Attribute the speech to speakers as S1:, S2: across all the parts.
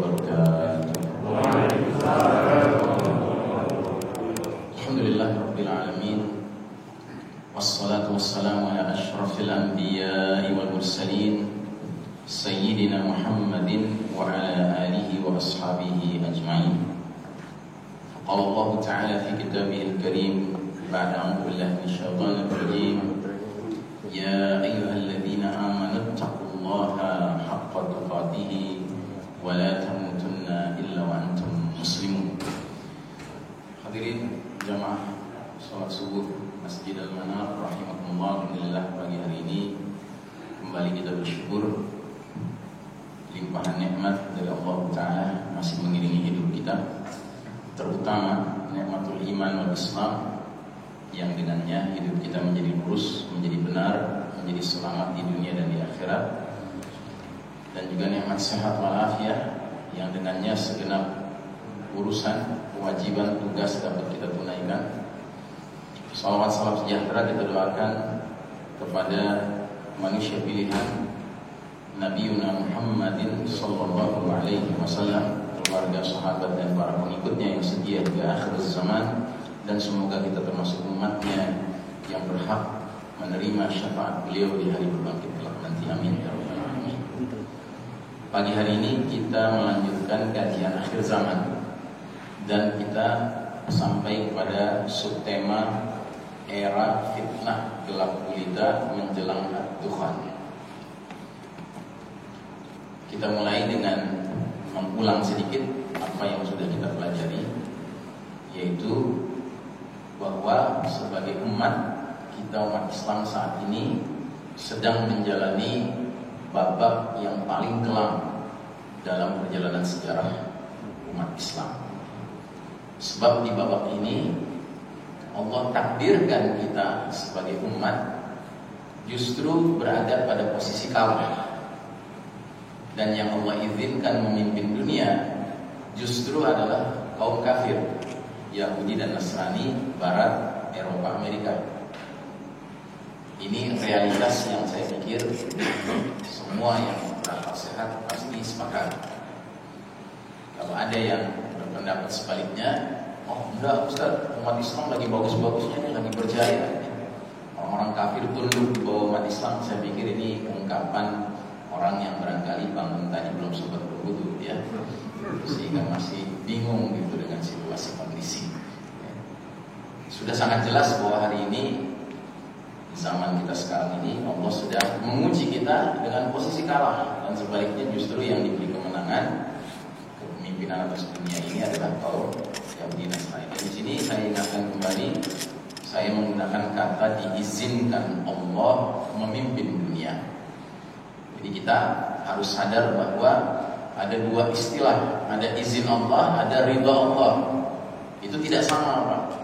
S1: wabarakatuh. Alhamdulillahirabbil alamin. Wassalatu wassalamu ala asyrafil anbiya'i wal mursalin sayyidina Muhammadin wa ala alihi wa ashabihi ajma'in. Qala Allah ta'ala fi kitabihil karim ba'da a'udzu billahi minasyaitonir rajim. Ya ayyuhalladzina amanu taqullaha haqqa tuqatih wa la tamutunna illa wa antum muslimun. Hadirin jamaah salat subuh Masjid Al-Manar rahimakumullah, alhamdulillah pagi hari ini kembali kita bersyukur limpahan nikmat dari Allah Ta'ala masih mengiringi hidup kita, terutama nikmatul iman wal Islam yang dengannya hidup kita menjadi lurus, menjadi benar, menjadi selamat di dunia dan di akhirat. Dan juga nikmat sehat walafiat yang dengannya segenap urusan, kewajiban, tugas dapat kita tunaikan. Salawat salam sejahtera kita doakan kepada manusia pilihan Nabi Muhammadin sallallahu alaihi wasallam, keluarga, sahabat dan para pengikutnya yang setia hingga akhir zaman, dan semoga kita termasuk umatnya yang berhak menerima syafaat beliau di hari berbangkit kelak nanti. Amin ya rabbal alamin. Pagi hari ini kita melanjutkan kajian akhir zaman dan kita sampai kepada subtema era fitnah gelap gulita menjelang Tuhan. Kita mulai dengan mengulang sedikit apa yang sudah kita pelajari, yaitu bahwa sebagai umat Islam saat ini sedang menjalani babak yang paling kelam dalam perjalanan sejarah umat Islam. Sebab di babak ini Allah takdirkan kita sebagai umat justru berada pada posisi kalah, dan yang Allah izinkan memimpin dunia justru adalah kaum kafir, Yahudi dan Nasrani, Barat, Eropa, Amerika. Ini realitas yang saya pikir semua yang berakal sehat pasti sepakat. Kalau ada yang berpendapat sebaliknya, oh enggak Ustaz, umat Islam lagi bagus-bagusnya nih, lagi berjaya, orang-orang kafir tunduk di bawah umat Islam, saya pikir ini ungkapan orang yang barangkali bangun tadi belum sempat berwudu ya, sehingga masih bingung gitu dengan situasi kondisi. Sudah sangat jelas bahwa hari ini, zaman kita sekarang ini, Allah sudah menguji kita dengan posisi kalah, dan sebaliknya justru yang diberi kemenangan kepemimpinan atas dunia ini adalah kaum Yahudi Nasrani. Di sini saya ingatkan kembali, saya menggunakan kata diizinkan Allah memimpin dunia. Jadi kita harus sadar bahwa ada dua istilah, ada izin Allah, ada ridha Allah. Itu tidak sama, Pak.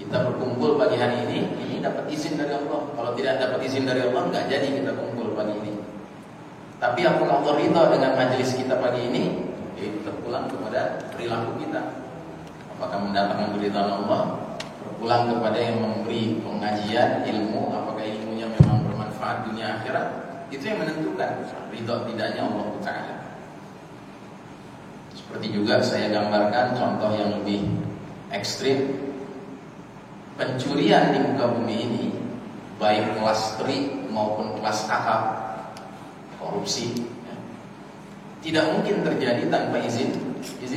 S1: Kita berkumpul pagi hari ini dapat izin dari Allah. Kalau tidak dapat izin dari Allah, nggak jadi kita kumpul pagi ini. Tapi apakah Allah ridha dengan majelis kita pagi ini? Itu terpulang kepada perilaku kita. Apakah mendatangkan keridhaan Allah? Terpulang kepada yang memberi pengajian ilmu, apakah ilmunya memang bermanfaat dunia akhirat? Itu yang menentukan ridha tidaknya Allah Ta'ala. Seperti juga saya gambarkan contoh yang lebih ekstrim. Pencurian di muka bumi ini, baik kelas tri maupun kelas kakap, korupsi, tidak mungkin terjadi tanpa izin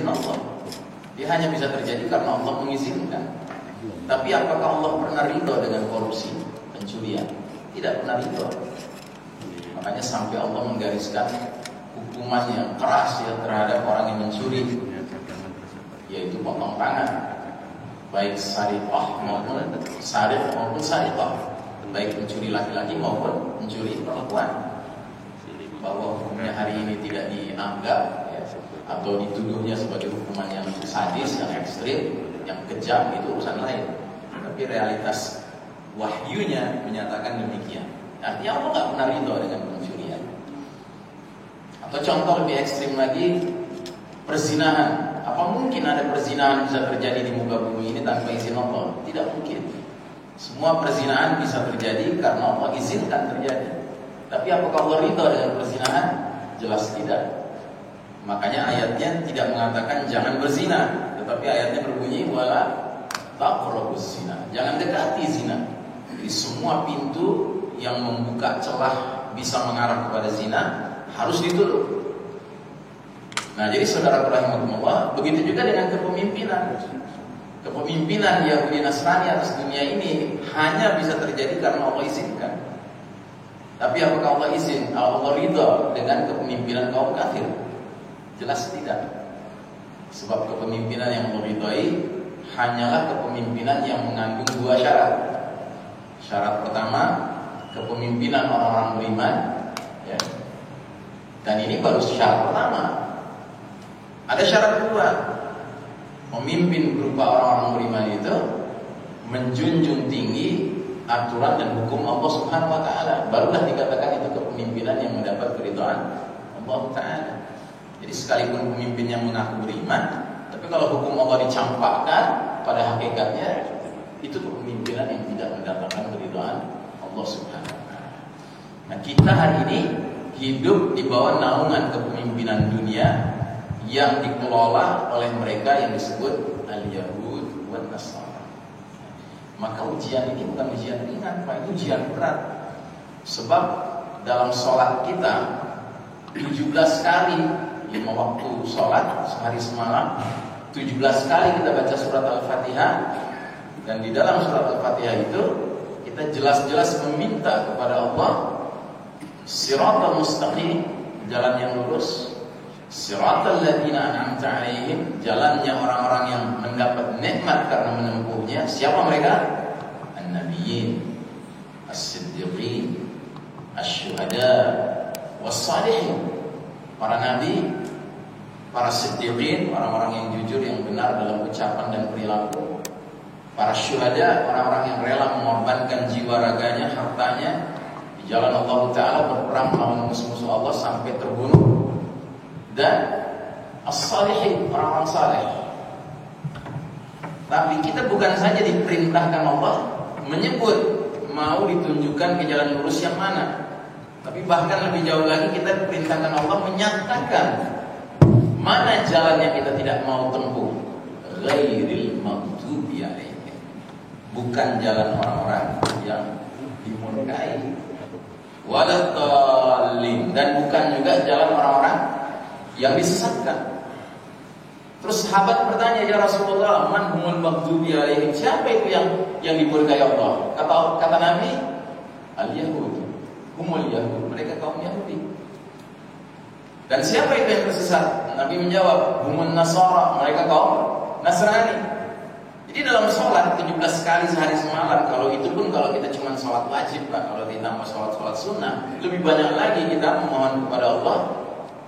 S1: Allah. Dia hanya bisa terjadi karena Allah mengizinkan. Tapi apakah Allah pernah ridho dengan korupsi, pencurian? Tidak pernah ridho. Makanya sampai Allah menggariskan hukuman yang keras ya terhadap orang yang mencuri, yaitu potong tangan. Baik sarifah maupun sarifah, baik pencuri laki-laki maupun pencuri perempuan. Bahwa hukumnya hari ini tidak dianggap ya, atau dituduhnya sebagai hukuman yang sadis, yang ekstrim, yang kejam, itu urusan lain. Tapi realitas wahyunya menyatakan demikian. Artinya Allah nggak pernah ridho dengan pencurian. Atau contoh lebih ekstrim lagi, perzinahan. Apa mungkin ada perzinahan bisa terjadi di muka bumi ini tanpa izin Allah? Tidak mungkin. Semua perzinahan bisa terjadi karena Allah izinkan terjadi. Tapi apakah Allah ridha dengan perzinahan? Jelas tidak. Makanya ayatnya tidak mengatakan jangan berzina, tetapi ayatnya berbunyi wala taqrabuz zina. Jangan dekati zina. Jadi semua pintu yang membuka celah bisa mengarah kepada zina harus ditutup. Nah, jadi saudara rahimakumullah, begitu juga dengan kepemimpinan. Kepemimpinan Yahudi Nasrani atas dunia ini hanya bisa terjadi karena Allah izinkan. Tapi apakah Allah izin? Allah ridha dengan kepemimpinan kaum kafir? Jelas tidak. Sebab kepemimpinan yang Allah ridhai hanyalah kepemimpinan yang mengandung dua syarat. Syarat pertama, kepemimpinan orang-orang beriman, ya. Dan ini baru syarat pertama. Ada syarat kedua. Memimpin berupa orang-orang beriman itu menjunjung tinggi aturan dan hukum Allah Subhanahu wa taala. Barulah dikatakan itu kepemimpinan yang mendapat keridhaan Allah taala. Jadi sekalipun pemimpinnya mengaku beriman, tapi kalau hukum Allah dicampakkan, pada hakikatnya itu kepemimpinan yang tidak mendatangkan keridhaan Allah Subhanahu wa taala. Nah, kita hari ini hidup di bawah naungan kepemimpinan dunia yang dikelola oleh mereka yang disebut al-Yahud wan Nasara. Maka ujian ini bukan ujian ringan, Pak, itu ujian berat. Sebab dalam sholat kita 17 kali 5 waktu sholat sehari semalam, 17 kali kita baca surat Al-Fatihah. Dan di dalam surat Al-Fatihah itu kita jelas-jelas meminta kepada Allah siratal mustaqim, jalan yang lurus, siratal ladzina an'amta 'alaihim, jalannya orang-orang yang mendapat nikmat karena menempuhnya. Siapa mereka? An-nabiyyin, as-siddiqin, asy-syuhada, was-shalihin. Para nabi, para siddiqin, orang-orang yang jujur, yang benar dalam ucapan dan perilaku. Para syuhada, orang-orang yang rela mengorbankan jiwa raganya, hartanya di jalan Allah Ta'ala, berperang melawan musuh-musuh Allah sampai terbunuh. Dan as-salihin, orang-orang saleh. Tapi kita bukan saja diperintahkan Allah menyebut mau ditunjukkan ke jalan lurus yang mana, tapi bahkan lebih jauh lagi kita diperintahkan Allah menyatakan mana jalan yang kita tidak mau tempuh. Ghairil maghdubi 'alaihim, bukan jalan orang-orang yang dimurkai, waladhdallin, dan bukan juga jalan orang-orang yang disesatkan. Terus sahabat bertanya, ya Rasulullah, man humul maghdubi 'alaihim, siapa itu yang dimurkai Allah? Kata Nabi, al-Yahud, humul Yahud, mereka kaum Yahudi. Dan siapa itu yang tersesat? Nabi menjawab, humun Nasara, mereka kaum Nasrani. Jadi dalam sholat 17 kali sehari semalam, kalau itu pun kalau kita cuma sholat wajib, Pak, kalau ditambah sholat sunnah, lebih banyak lagi kita memohon kepada Allah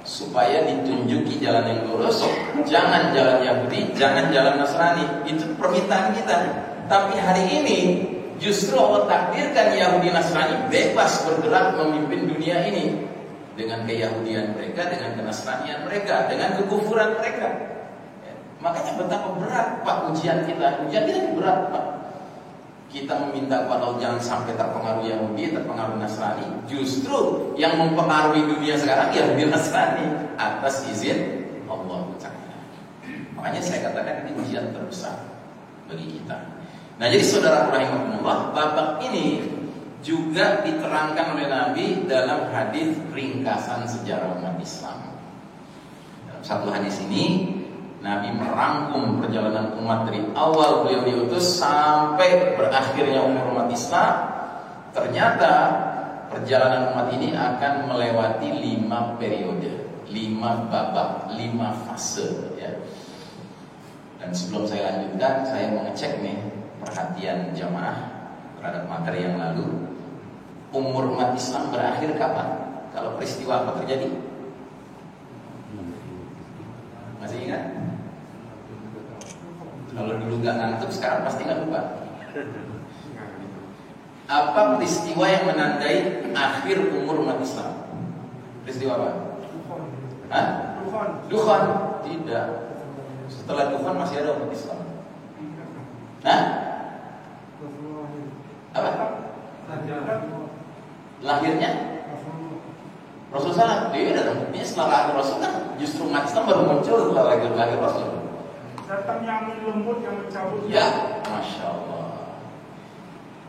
S1: supaya ditunjuki jalan yang lurus, jangan jalan Yahudi, jangan jalan Nasrani. Itu permintaan kita. Tapi hari ini justru Allah takdirkan Yahudi Nasrani bebas bergerak memimpin dunia ini dengan keyahudian mereka, dengan kenasranian mereka, dengan kekufuran mereka. Makanya betapa berat, Pak, ujian kita. Ujian kita berat, Pak. Kita meminta kepada Allah jangan sampai terpengaruh Yahudi, terpengaruh Nasrani. Justru yang mempengaruhi dunia sekarang Yahudi Nasrani atas izin Allah Ta'ala. Makanya saya katakan ini ujian terbesar bagi kita. Nah, jadi saudara rahimakumullah, babak ini juga diterangkan oleh Nabi dalam hadis ringkasan sejarah umat Islam. Dalam satu hadis ini Nabi merangkum perjalanan umat dari awal beliau diutus sampai berakhirnya umur umat Islam. Ternyata perjalanan umat ini akan melewati 5 periode, 5 babak, 5 fase, ya. Dan sebelum saya lanjutkan, saya mau ngecek nih perhatian jamaah terhadap materi yang lalu. Umur umat Islam berakhir kapan? Kalau peristiwa apa terjadi? Masih ingat? Kalau dulu gak ngantuk, sekarang pasti gak lupa. Apa peristiwa yang menandai akhir umur umat Islam? Peristiwa apa? Hah? Dukhan? Tidak. Setelah Dukhan masih ada umat Islam. Hah? Apa? Lahirnya Rasulullah beda dong. Buktinya setelah lahir Rasul kan justru umat Islam baru muncul setelah lahir Rasul.
S2: Datangnya angin lembut yang mencabut.
S1: Ya, Masya Allah.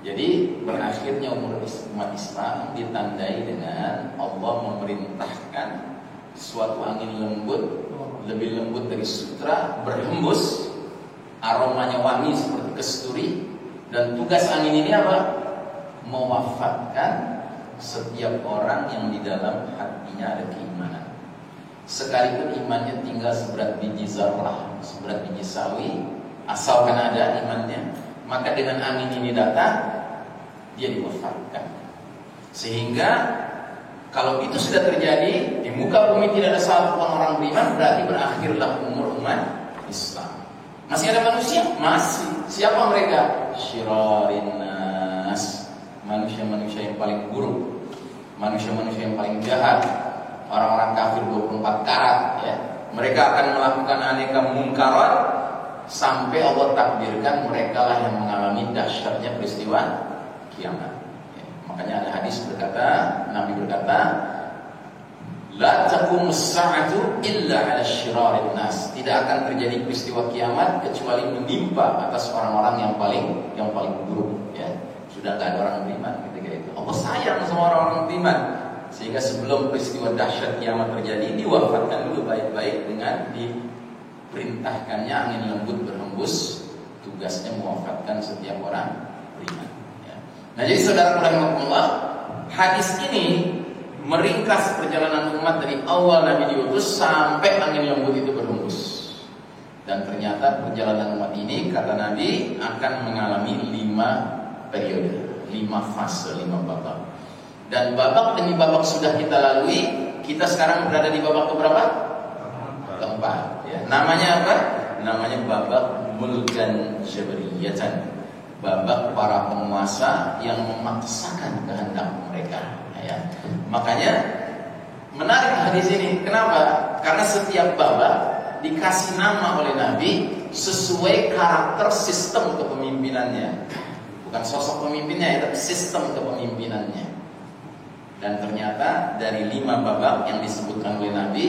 S1: Jadi berakhirnya umur umat Islam ditandai dengan Allah memerintahkan suatu angin lembut, lebih lembut dari sutra, berhembus, aromanya wangi seperti kesturi. Dan tugas angin ini apa? Mewafatkan setiap orang yang di dalam hatinya ada keimanan. Sekalipun imannya tinggal seberat biji zarrah, seberat biji sawi, asalkan ada imannya, maka dengan angin ini datang, dia diwafatkan. Sehingga kalau itu sudah terjadi, di muka bumi tidak ada satu orang beriman, berarti berakhirlah umur umat Islam. Masih ada manusia? Masih. Siapa mereka? Syirarin nas, manusia-manusia yang paling buruk, manusia-manusia yang paling jahat, orang-orang kafir 24 karat ya. Mereka akan melakukan aneka mungkarat sampai Allah takdirkan mereka lah yang mengalami dahsyatnya peristiwa kiamat ya. Makanya ada hadis berkata, Nabi berkata, la taqumus sa'atu illa 'ala syirarin nas. Tidak akan terjadi peristiwa kiamat kecuali menimpa atas orang-orang yang paling buruk ya. Sudah tidak ada orang beriman ketika itu. Allah sayang sama orang-orang beriman, sehingga sebelum peristiwa dahsyat kiamat terjadi, diwafatkan dulu baik-baik dengan diperintahkannya angin lembut berhembus, tugasnya mewafatkan setiap orang beriman ya. Nah jadi saudara rahimakumullah, hadis ini meringkas perjalanan umat dari awal Nabi diutus sampai angin lembut itu berhembus. Dan ternyata perjalanan umat ini kata Nabi akan mengalami 5 periode, 5 fase, 5 babak. Dan babak demi babak sudah kita lalui. Kita sekarang berada di babak keberapa? Keempat ya. Namanya apa? Namanya babak mulkan jabriyatan, babak para penguasa yang memaksakan kehendak mereka ya. Makanya menarik hadis ini. Kenapa? Karena setiap babak dikasih nama oleh Nabi sesuai karakter sistem kepemimpinannya. Bukan sosok pemimpinnya ya, tapi sistem kepemimpinannya. Dan ternyata dari 5 babak yang disebutkan oleh Nabi,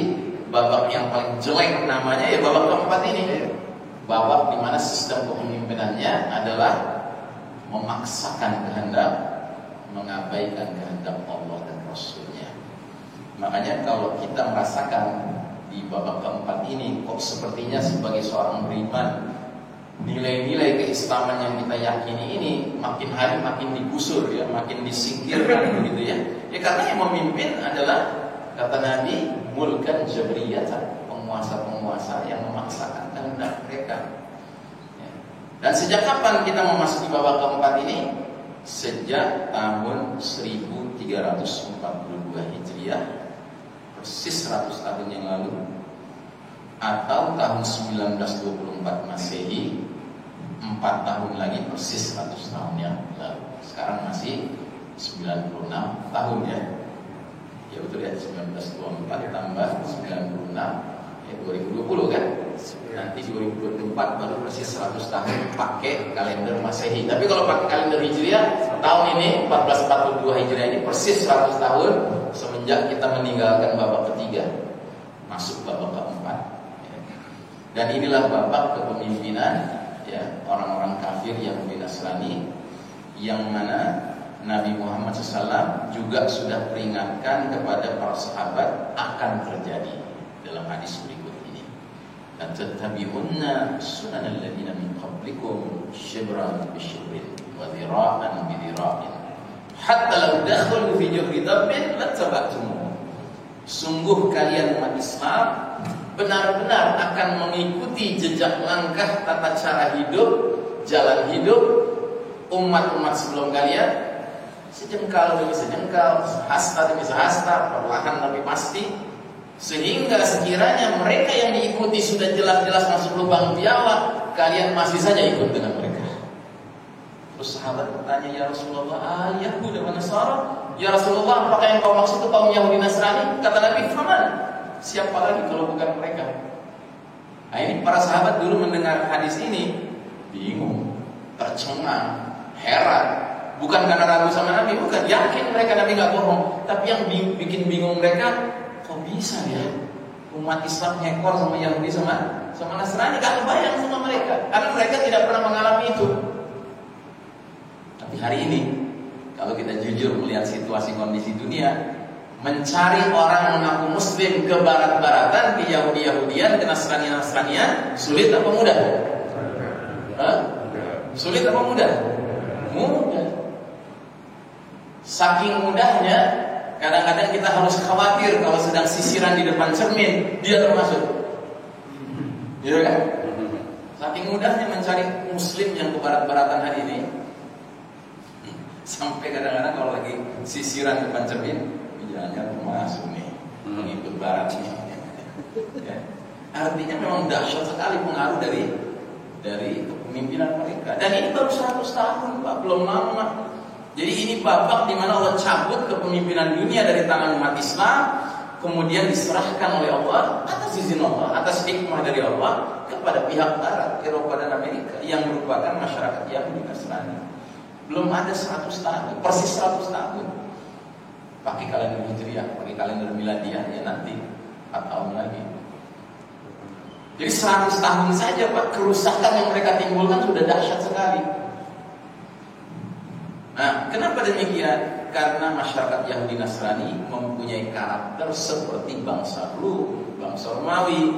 S1: babak yang paling jelek namanya ya babak keempat ini. Babak di mana sistem kepemimpinannya adalah memaksakan kehendak, mengabaikan kehendak Allah dan Rasulnya. Makanya kalau kita merasakan di babak keempat ini, kok sepertinya sebagai seorang beriman, nilai-nilai keislaman yang kita yakini ini makin hari makin digusur ya, makin disingkirkan begitu ya. Ya karena yang memimpin adalah kata Nabi mulkan jabriyatan, penguasa-penguasa yang memaksakan kehendak mereka. Ya. Dan sejak kapan kita memasuki babak keempat ini? Sejak tahun 1342 Hijriah, persis 100 tahun yang lalu, atau tahun 1924 Masehi, 4 tahun lagi persis 100 tahun yang lalu. Sekarang masih 96 tahun ya. Ya betul ya, 1924 tambah 96 ya 2020 kan. Nanti 2024 baru persis 100 tahun pakai kalender Masehi. Tapi kalau pakai kalender Hijriah, tahun ini 1442 Hijriah ini persis 100 tahun semenjak kita meninggalkan babak ketiga, masuk babak keempat. Dan inilah babak kepemimpinan ya orang-orang kafir Yahudi Nasrani, yang mana Nabi Muhammad SAW juga sudah peringatkan kepada para sahabat akan terjadi dalam hadis berikut ini. Dan tattabi'unna sunanal ladzina min qablikum shibran bi shibrin wa dhira'an bi dhira'in hatta law dakhalu fi juhri dabbin lattaba'tumuh. Sungguh kalian umat Islam benar-benar akan mengikuti jejak langkah tata cara hidup, jalan hidup umat-umat sebelum kalian, sejengkal demi sejengkal, sehasta demi sehasta, perlahan tapi pasti, sehingga sekiranya mereka yang diikuti sudah jelas-jelas masuk lubang biawak, kalian masih saja ikut dengan mereka. Terus sahabat bertanya, ya Rasulullah, Yahudi dan Nasara? Ya Rasulullah, apakah yang kau maksud itu kaum Yahudi Nasrani? Kata Nabi, faman? Siapa lagi kalau bukan mereka? Nah ini para sahabat dulu mendengar hadis ini bingung, tercengang, heran. Bukan karena ragu sama Nabi, bukan. Yakin mereka Nabi nggak bohong. Tapi yang bikin bingung mereka, kok bisa ya umat Islam ngekor sama Yahudi sama Nasrani? Gak kebayang sama mereka, karena mereka tidak pernah mengalami itu. Tapi hari ini, kalau kita jujur melihat situasi kondisi dunia, mencari orang mengaku Muslim ke barat-baratan, ke Yahudi-Yahudian, ke Nasrani-Nasranian, sulit apa mudah? Sulit apa mudah? Mudah. Saking mudahnya, kadang-kadang kita harus khawatir kalau sedang sisiran di depan cermin, dia termasuk. Gitu kan? Saking mudahnya mencari Muslim yang ke barat-baratan hari ini, sampai kadang-kadang kalau lagi sisiran di depan cermin, jangan termasuk nih, mengikut barat nih. Ya. Artinya memang dahsyat sekali pengaruh dari kepemimpinan mereka. Dan ini baru 100 tahun, Pak, belum lama. Jadi ini babak di mana Allah cabut kepemimpinan dunia dari tangan umat Islam, kemudian diserahkan oleh Allah atas izin Allah, atas hikmah dari Allah kepada pihak Barat, Eropa dan Amerika yang merupakan masyarakat Yahudi Nasrani. Belum ada 100 tahun, persis 100 tahun. Pakai kalender Hijriah, pakai kalender Miladiah, ya nanti 4 tahun lagi. Jadi 100 tahun saja, Pak, kerusakan yang mereka timbulkan sudah dahsyat sekali. Nah, kenapa demikian? Karena masyarakat Yahudi Nasrani mempunyai karakter seperti bangsa Rum, bangsa Romawi,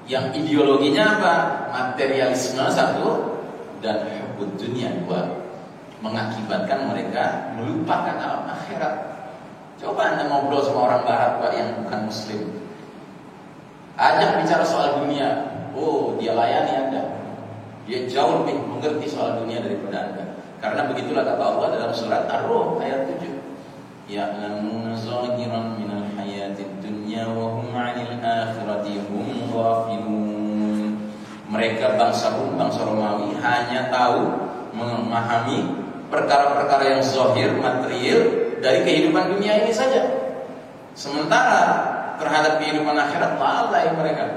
S1: yang ideologinya apa? Materialisme satu dan hubbud dunia dua, mengakibatkan mereka melupakan alam akhirat. Coba Anda ngobrol sama orang Barat, Pak, yang bukan Muslim, ajak bicara soal dunia, oh dia layani Anda, dia jauh lebih mengerti soal dunia daripada Anda. Karena begitulah kata Allah dalam surat Ar-Rum ayat 7. Ya'lamuna zahiran minal hayatid dunya wa hum 'anil akhirati hum ghafilun. Mereka bangsa Rum, bangsa Romawi hanya tahu memahami perkara-perkara yang zahir, material dari kehidupan dunia ini saja. Sementara terhadap kehidupan akhirat lalai mereka.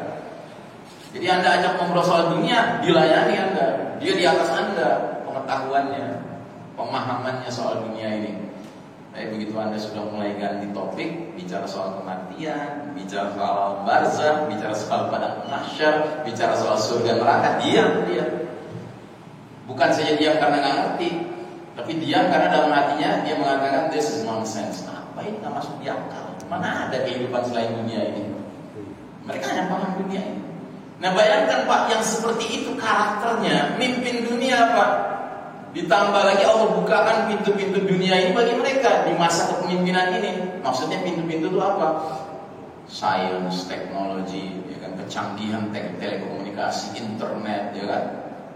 S1: Jadi Anda ajak ngobrol soal dunia, dilayani Anda, dia di atas Anda pengetahuannya, pemahamannya soal dunia ini. Tapi begitu Anda sudah mulai ganti topik, bicara soal kematian, bicara soal barzakh, bicara soal padang mahsyar, bicara soal surga neraka, diam dia. Bukan saja diam karena nggak ngerti, tapi diam karena dalam hatinya dia mengatakan this is nonsense. Apa ini nggak masuk di akal? Mana ada kehidupan selain dunia ini? Mereka hanya paham dunia ini. Nah, bayangkan, Pak, yang seperti itu karakternya, mimpin dunia, Pak. Ditambah lagi Allah bukakan pintu-pintu dunia ini bagi mereka di masa kepemimpinan ini. Maksudnya pintu-pintu itu apa? Science, teknologi, ya kan, kecanggihan telekomunikasi, internet, ya kan.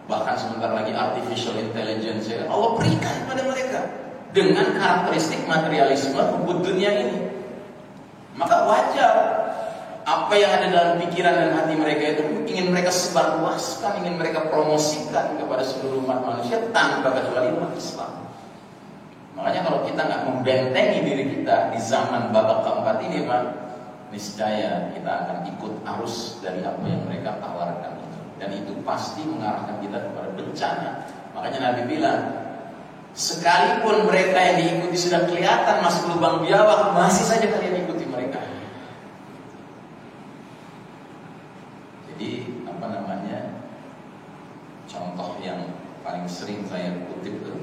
S1: Bahkan sebentar lagi artificial intelligence, ya kan. Allah berikan kepada mereka dengan karakteristik materialisme hubbud dunia ini. Maka wajar apa yang ada dalam pikiran dan hati mereka itu ingin mereka sebarluaskan, ingin mereka promosikan kepada seluruh umat manusia tanpa kecuali umat Islam. Makanya kalau kita nggak membentengi diri kita di zaman babak keempat ini, Pak, niscaya kita akan ikut arus dari apa yang mereka tawarkan itu. Dan itu pasti mengarahkan kita kepada bencana. Makanya Nabi bilang, sekalipun mereka yang diikuti sudah kelihatan masuk lubang biawak, masih saja kalian ikuti mereka. Jadi contoh yang paling sering saya kutip itu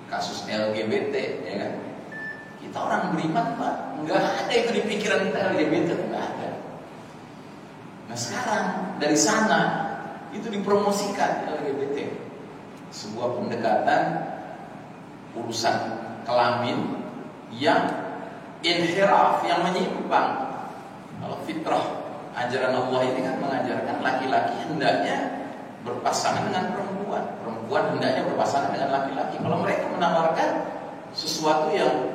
S1: kasus LGBT, ya kan? Kita orang beriman, Pak, nggak ada itu di pikiran kita LGBT, nggak ada. Nah sekarang dari sana itu dipromosikan LGBT, sebuah pendekatan urusan kelamin yang inhiraf, yang menyimpang. Kalau fitrah ajaran Allah ini kan mengajarkan laki-laki hendaknya berpasangan dengan perempuan, perempuan hendaknya berpasangan dengan laki-laki. Kalau mereka menawarkan sesuatu yang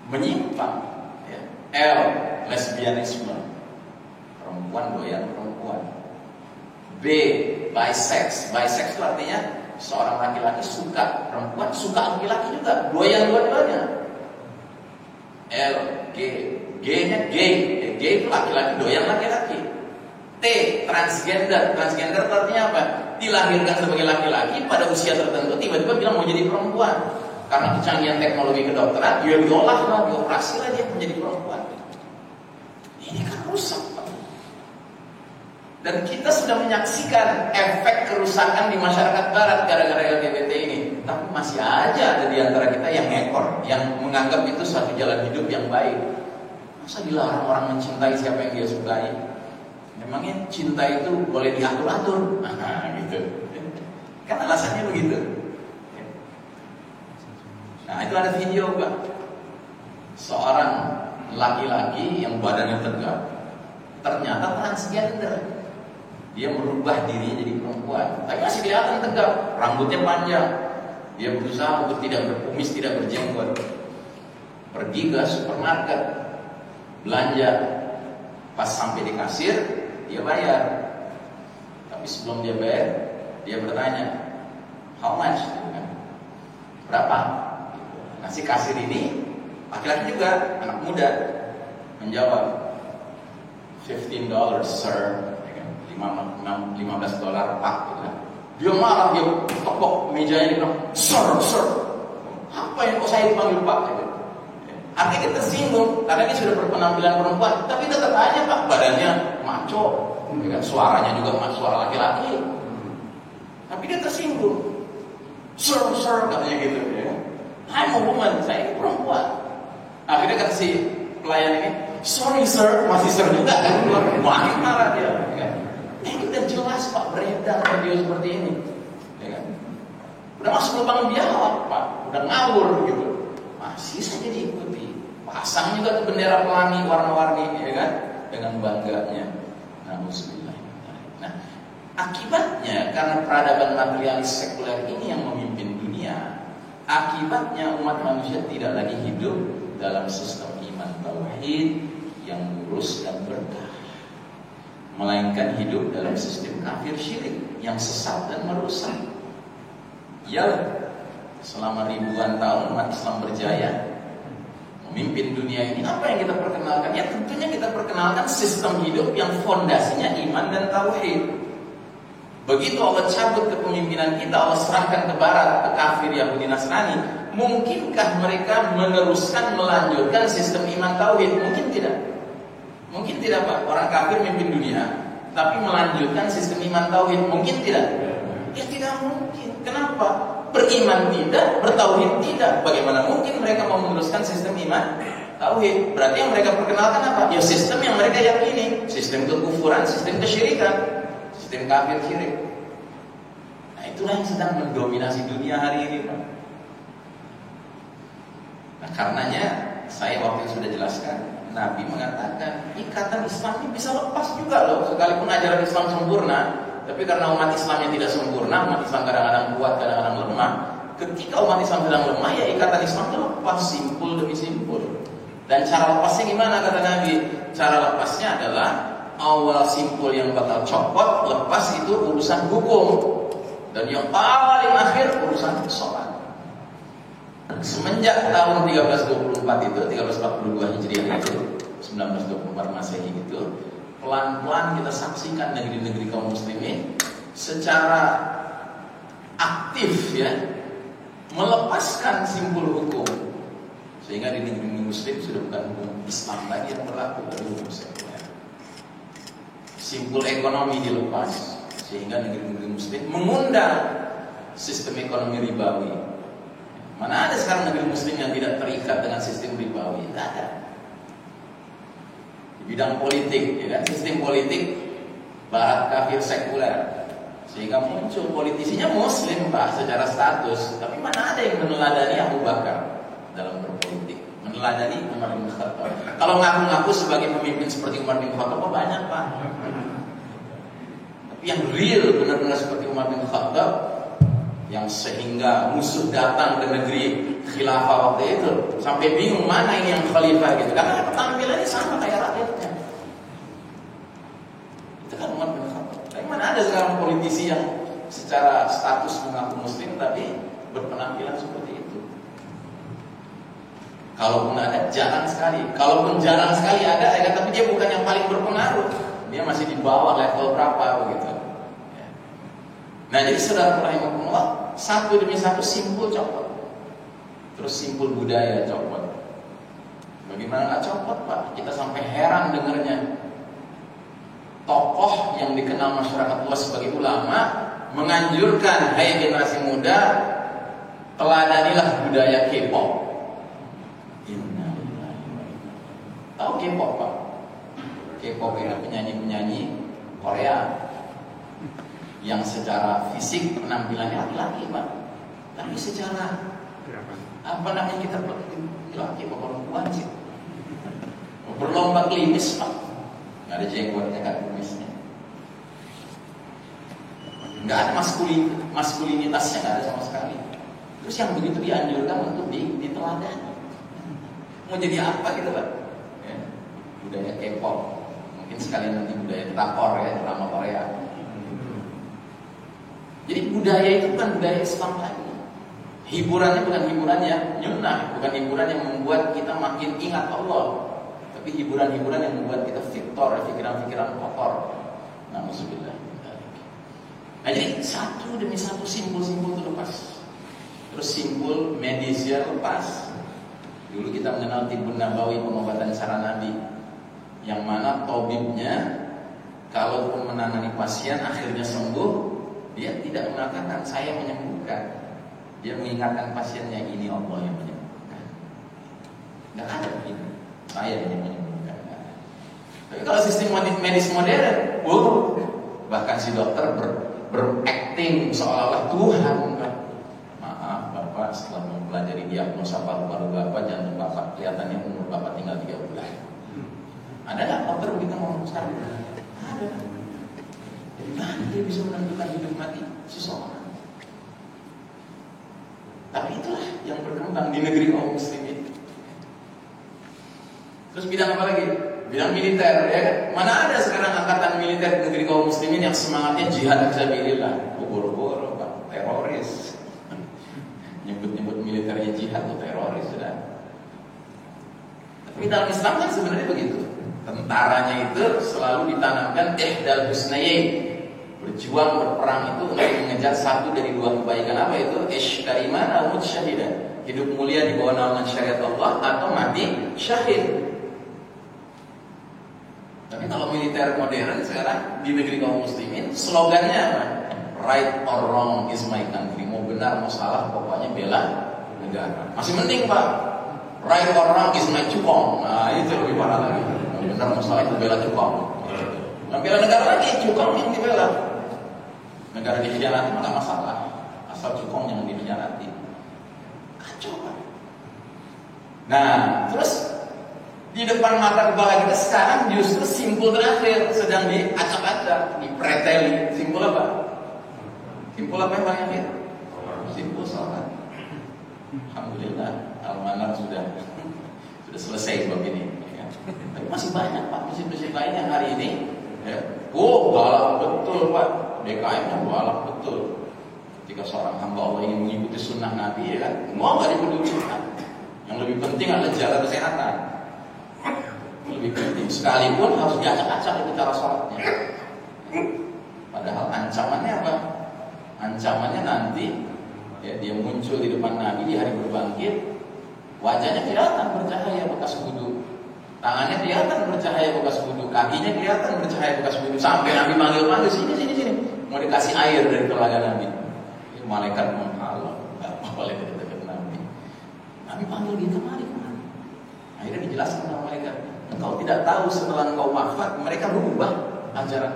S1: menyimpang, ya. L, lesbianisme, perempuan doyan perempuan. B, bisex, bisex itu artinya seorang laki-laki suka perempuan, suka laki-laki juga, doyan dua-duanya. L, G, G-nya gay, gay itu laki-laki doyan laki-laki. T, transgender, transgender artinya apa? dilahirkan sebagai laki-laki pada usia tertentu tiba-tiba bilang mau jadi perempuan. Karena kecanggihan teknologi kedokteran, dia diolah lah, dioperasi lah dia menjadi perempuan. Ini kan rusak, Pak. Dan kita sudah menyaksikan efek kerusakan di masyarakat barat gara-gara LGBT ini. Tapi masih aja ada di antara kita yang ngekor, yang menganggap itu suatu jalan hidup yang baik. Masa dilarang orang mencintai siapa yang dia sukai? Memangnya cinta itu boleh diatur-atur? Nah, gitu. Kan alasannya begitu. Nah, itu ada video, Pak. Seorang laki-laki yang badannya tegap, ternyata transgender. Dia merubah dirinya jadi perempuan, tapi masih kelihatan tegap, rambutnya panjang. Dia berusaha untuk tidak berkumis, tidak berjenggot. Pergi ke supermarket, belanja. Pas sampai di kasir, dia bayar. Tapi sebelum dia bayar, dia bertanya, how much? Berapa? Nah, si kasir ini laki-laki juga, anak muda, menjawab $15, sir. $15 Pak. Dia marah, dia tepok mejanya, dia bilang, sir, apa yang kok saya dipanggil Pak? Artinya dia tersinggung karena dia sudah berpenampilan perempuan, tapi tetap aja Pak, badannya maco, suaranya juga suara laki-laki. Tapi dia tersinggung. Sir, katanya gitu ya. I'm a woman, saya ini perempuan. Akhirnya kata si pelayan ini, sorry sir, masih sir juga kan? Makin marah dia. Ini udah jelas Pak, beredar video seperti ini, ya kan? Udah masuk lubang biawak Pak, udah ngawur gitu, masih saja diikuti. Pasang juga tuh bendera pelangi warna-warni, ya kan? Dengan bangganya. Nah, akibatnya karena peradaban materialis sekuler ini yang memimpin dunia, akibatnya umat manusia tidak lagi hidup dalam sistem iman tauhid yang lurus dan berkah, melainkan hidup dalam sistem kafir syirik yang sesat dan merusak. Ya, selama ribuan tahun umat Islam berjaya memimpin dunia ini. Apa yang kita perkenalkan? Ya tentunya kita perkenalkan sistem hidup yang fondasinya iman dan tauhid. Begitu Allah cabut kepemimpinan kita, Allah serahkan ke barat, ke kafir Yahudi Nasrani, mungkinkah mereka meneruskan, melanjutkan sistem iman tauhid? Mungkin tidak. Mungkin tidak Pak, orang kafir memimpin dunia tapi melanjutkan sistem iman tauhid. Mungkin tidak? Ya tidak mungkin. Kenapa? Beriman tidak, bertauhid tidak. Bagaimana mungkin mereka mau meneruskan sistem iman tauhid? Berarti yang mereka perkenalkan apa? Ya sistem yang mereka yakini, sistem kekufuran, sistem kesyirikan, sistem kafir syirik. Nah itulah yang sedang mendominasi dunia hari ini Pak. Nah karenanya saya waktu itu sudah jelaskan, Nabi mengatakan ikatan Islam ini bisa lepas juga loh. Sekalipun ajaran Islam sempurna, tapi karena umat Islam yang tidak sempurna, umat Islam kadang-kadang kuat, kadang-kadang lemah. Ketika umat Islam sedang lemah, ya ikatan Islam itu lepas, simpul demi simpul. Dan cara lepasnya gimana kata Nabi? Cara lepasnya adalah awal simpul yang bakal copot, lepas itu urusan hukum. Dan yang paling akhir urusan sholat. Semenjak tahun 1324 itu, 1342 Hijriah itu, 1924 Masehi itu, pelan-pelan kita saksikan negeri-negeri kaum muslimin secara aktif ya melepaskan simpul hukum, sehingga di negeri muslim sudah bukan hukum Islam lagi yang berlaku, tapi hukum sekuler. Simpul ekonomi dilepas, sehingga negeri-negeri muslim mengundang sistem ekonomi ribawi. Mana ada sekarang negeri muslim yang tidak terikat dengan sistem ribawi? Tidak ada. Di bidang politik, ya kan, sistem politik barat kafir sekuler, sehingga muncul politisinya muslim Pak secara status, tapi mana ada yang meneladani Abu Bakar dalam berpolitik, meneladani Umar bin Khattab. Kalau ngaku-ngaku sebagai pemimpin seperti Umar bin Khattab banyak Pak, tapi yang real benar-benar seperti Umar bin Khattab, yang sehingga musuh datang ke negeri khilafah waktu itu sampai bingung mana ini yang khalifah gitu, karena tampilannya sama kayak rakyatnya. Itu kan Umar bin Khattab. Tapi mana ada sekarang politisi yang secara status mengaku muslim tapi berpenampilan seperti itu? Kalaupun ada, jarang sekali. Kalaupun jarang sekali ada, tapi dia bukan yang paling berpengaruh. Dia masih di bawah level berapa begitu. Nah, jadi saudara rahimahumullah, satu demi satu simpul copot. Terus simpul budaya copot. Bagaimana nggak copot, Pak? Kita sampai heran dengarnya. Tokoh yang dikenal masyarakat luas sebagai ulama menganjurkan, hai generasi muda, teladanilah budaya K-pop. Tahu K-pop, Pak? K-pop itu penyanyi-penyanyi Korea yang secara fisik penampilannya laki-laki, Pak. Tapi secara apa namanya, kita laki Pak, perempuan sih. Berlomba klimis, Pak. Nggak ada jenggotnya, nggak ada kumisnya. Nggak ada maskulinitasnya, nggak ada sama sekali. Terus yang begitu dianjurkan untuk diteladani. Mau jadi apa gitu, Pak? Ya, budaya K-pop. Mungkin sekalian nanti budaya drakor ya, drama Korea. Jadi budaya itu bukan budaya Islam lagi. Hiburannya bukan hiburan yang nyunah, bukan hiburan yang membuat kita makin ingat Allah, tapi hiburan-hiburan yang membuat kita victor, pikiran-pikiran kotor. Na'udzubillah. Nah, jadi satu demi satu simpul-simpul itu lepas. Terus simpul medisnya lepas. Dulu kita mengenal Tibbun Nabawi, pengobatan cara Nabi, yang mana tabibnya kalaupun menangani pasien akhirnya sembuh, dia tidak mengatakan saya menyembuhkan. Dia mengingatkan pasiennya, ini Allah yang menyembuhkan. Nggak ada begitu, saya yang menyembuhkan. Tapi kalau sistem medis modern, bahkan si dokter berakting seolah-olah Tuhan. Maaf Bapak, setelah mempelajari diagnosa paru-paru Bapak, jantung Bapak, kelihatannya umur Bapak tinggal 3 bulan. Ada nggak dokter begitu ngomong sekarang? Ada. Jadi mana dia bisa menentukan hidup mati seseorang? Tapi itulah yang berkembang di negeri kaum muslimin. Terus bidang apa lagi? Bidang militer, ya kan? Mana ada sekarang angkatan militer di negeri kaum muslimin yang semangatnya jihad fisabilillah? Boro-boro, Pak, teroris. Nyebut-nyebut militernya jihad itu teroris, sudah. Tapi dalam Islam kan sebenarnya begitu. Tentaranya itu selalu ditanamkan ihdal husnayain. Berjuang berperang itu untuk mengejar satu dari dua kebaikan. Apa itu? Ishkaiman al mutsyahidah. Hidup mulia di bawah naungan syariat Allah atau mati syahid. Tapi kalau militer modern sekarang di negeri kaum muslimin, slogannya apa? Right or wrong is my country. Mau benar mau salah, pokoknya bela negara. Masih mending, Pak. Right or wrong is my cukong. Nah, itu lebih parah lagi. Mau benar mau salah itu bela cukong. Nah, bela negara lagi, cukong yang dibela. Negara dikhianati nggak masalah, asal cukong yang dikhianati. Kacau, Pak. Nah, terus di depan mata kepala kita sekarang justru simpul terakhir sedang diacak-acak, dipreteli. Simpul apa? Simpul apa yang paling akhir? Simpul sholat. Alhamdulillah, Al-Manar sudah selesai bab ini. Ya. Tapi masih banyak, Pak, masjid-masjid lain yang hari ini, ya, galak betul, Pak. DKM-nya galak betul. Ketika seorang hamba Allah ingin mengikuti sunnah Nabi, ya kan, mau nggak dipedulikan. Yang lebih penting adalah jaga kesehatan. Lebih penting, sekalipun harus diacak-acak itu cara sholatnya. Padahal ancamannya apa? Ancamannya nanti, ya, dia muncul di depan Nabi di hari berbangkit, wajahnya kelihatan bercahaya bekas wudu, tangannya kelihatan bercahaya bekas wudu, kakinya kelihatan bercahaya bekas wudu, sampai Nabi manggil-manggil, sini, mau dikasih air dari telaga Nabi. Malaikat menghalau, nggak boleh dekat Nabi. Nabi panggil dia kemari. Akhirnya dijelaskan sama malaikat, engkau tidak tahu setelah engkau wafat mereka berubah ajaran.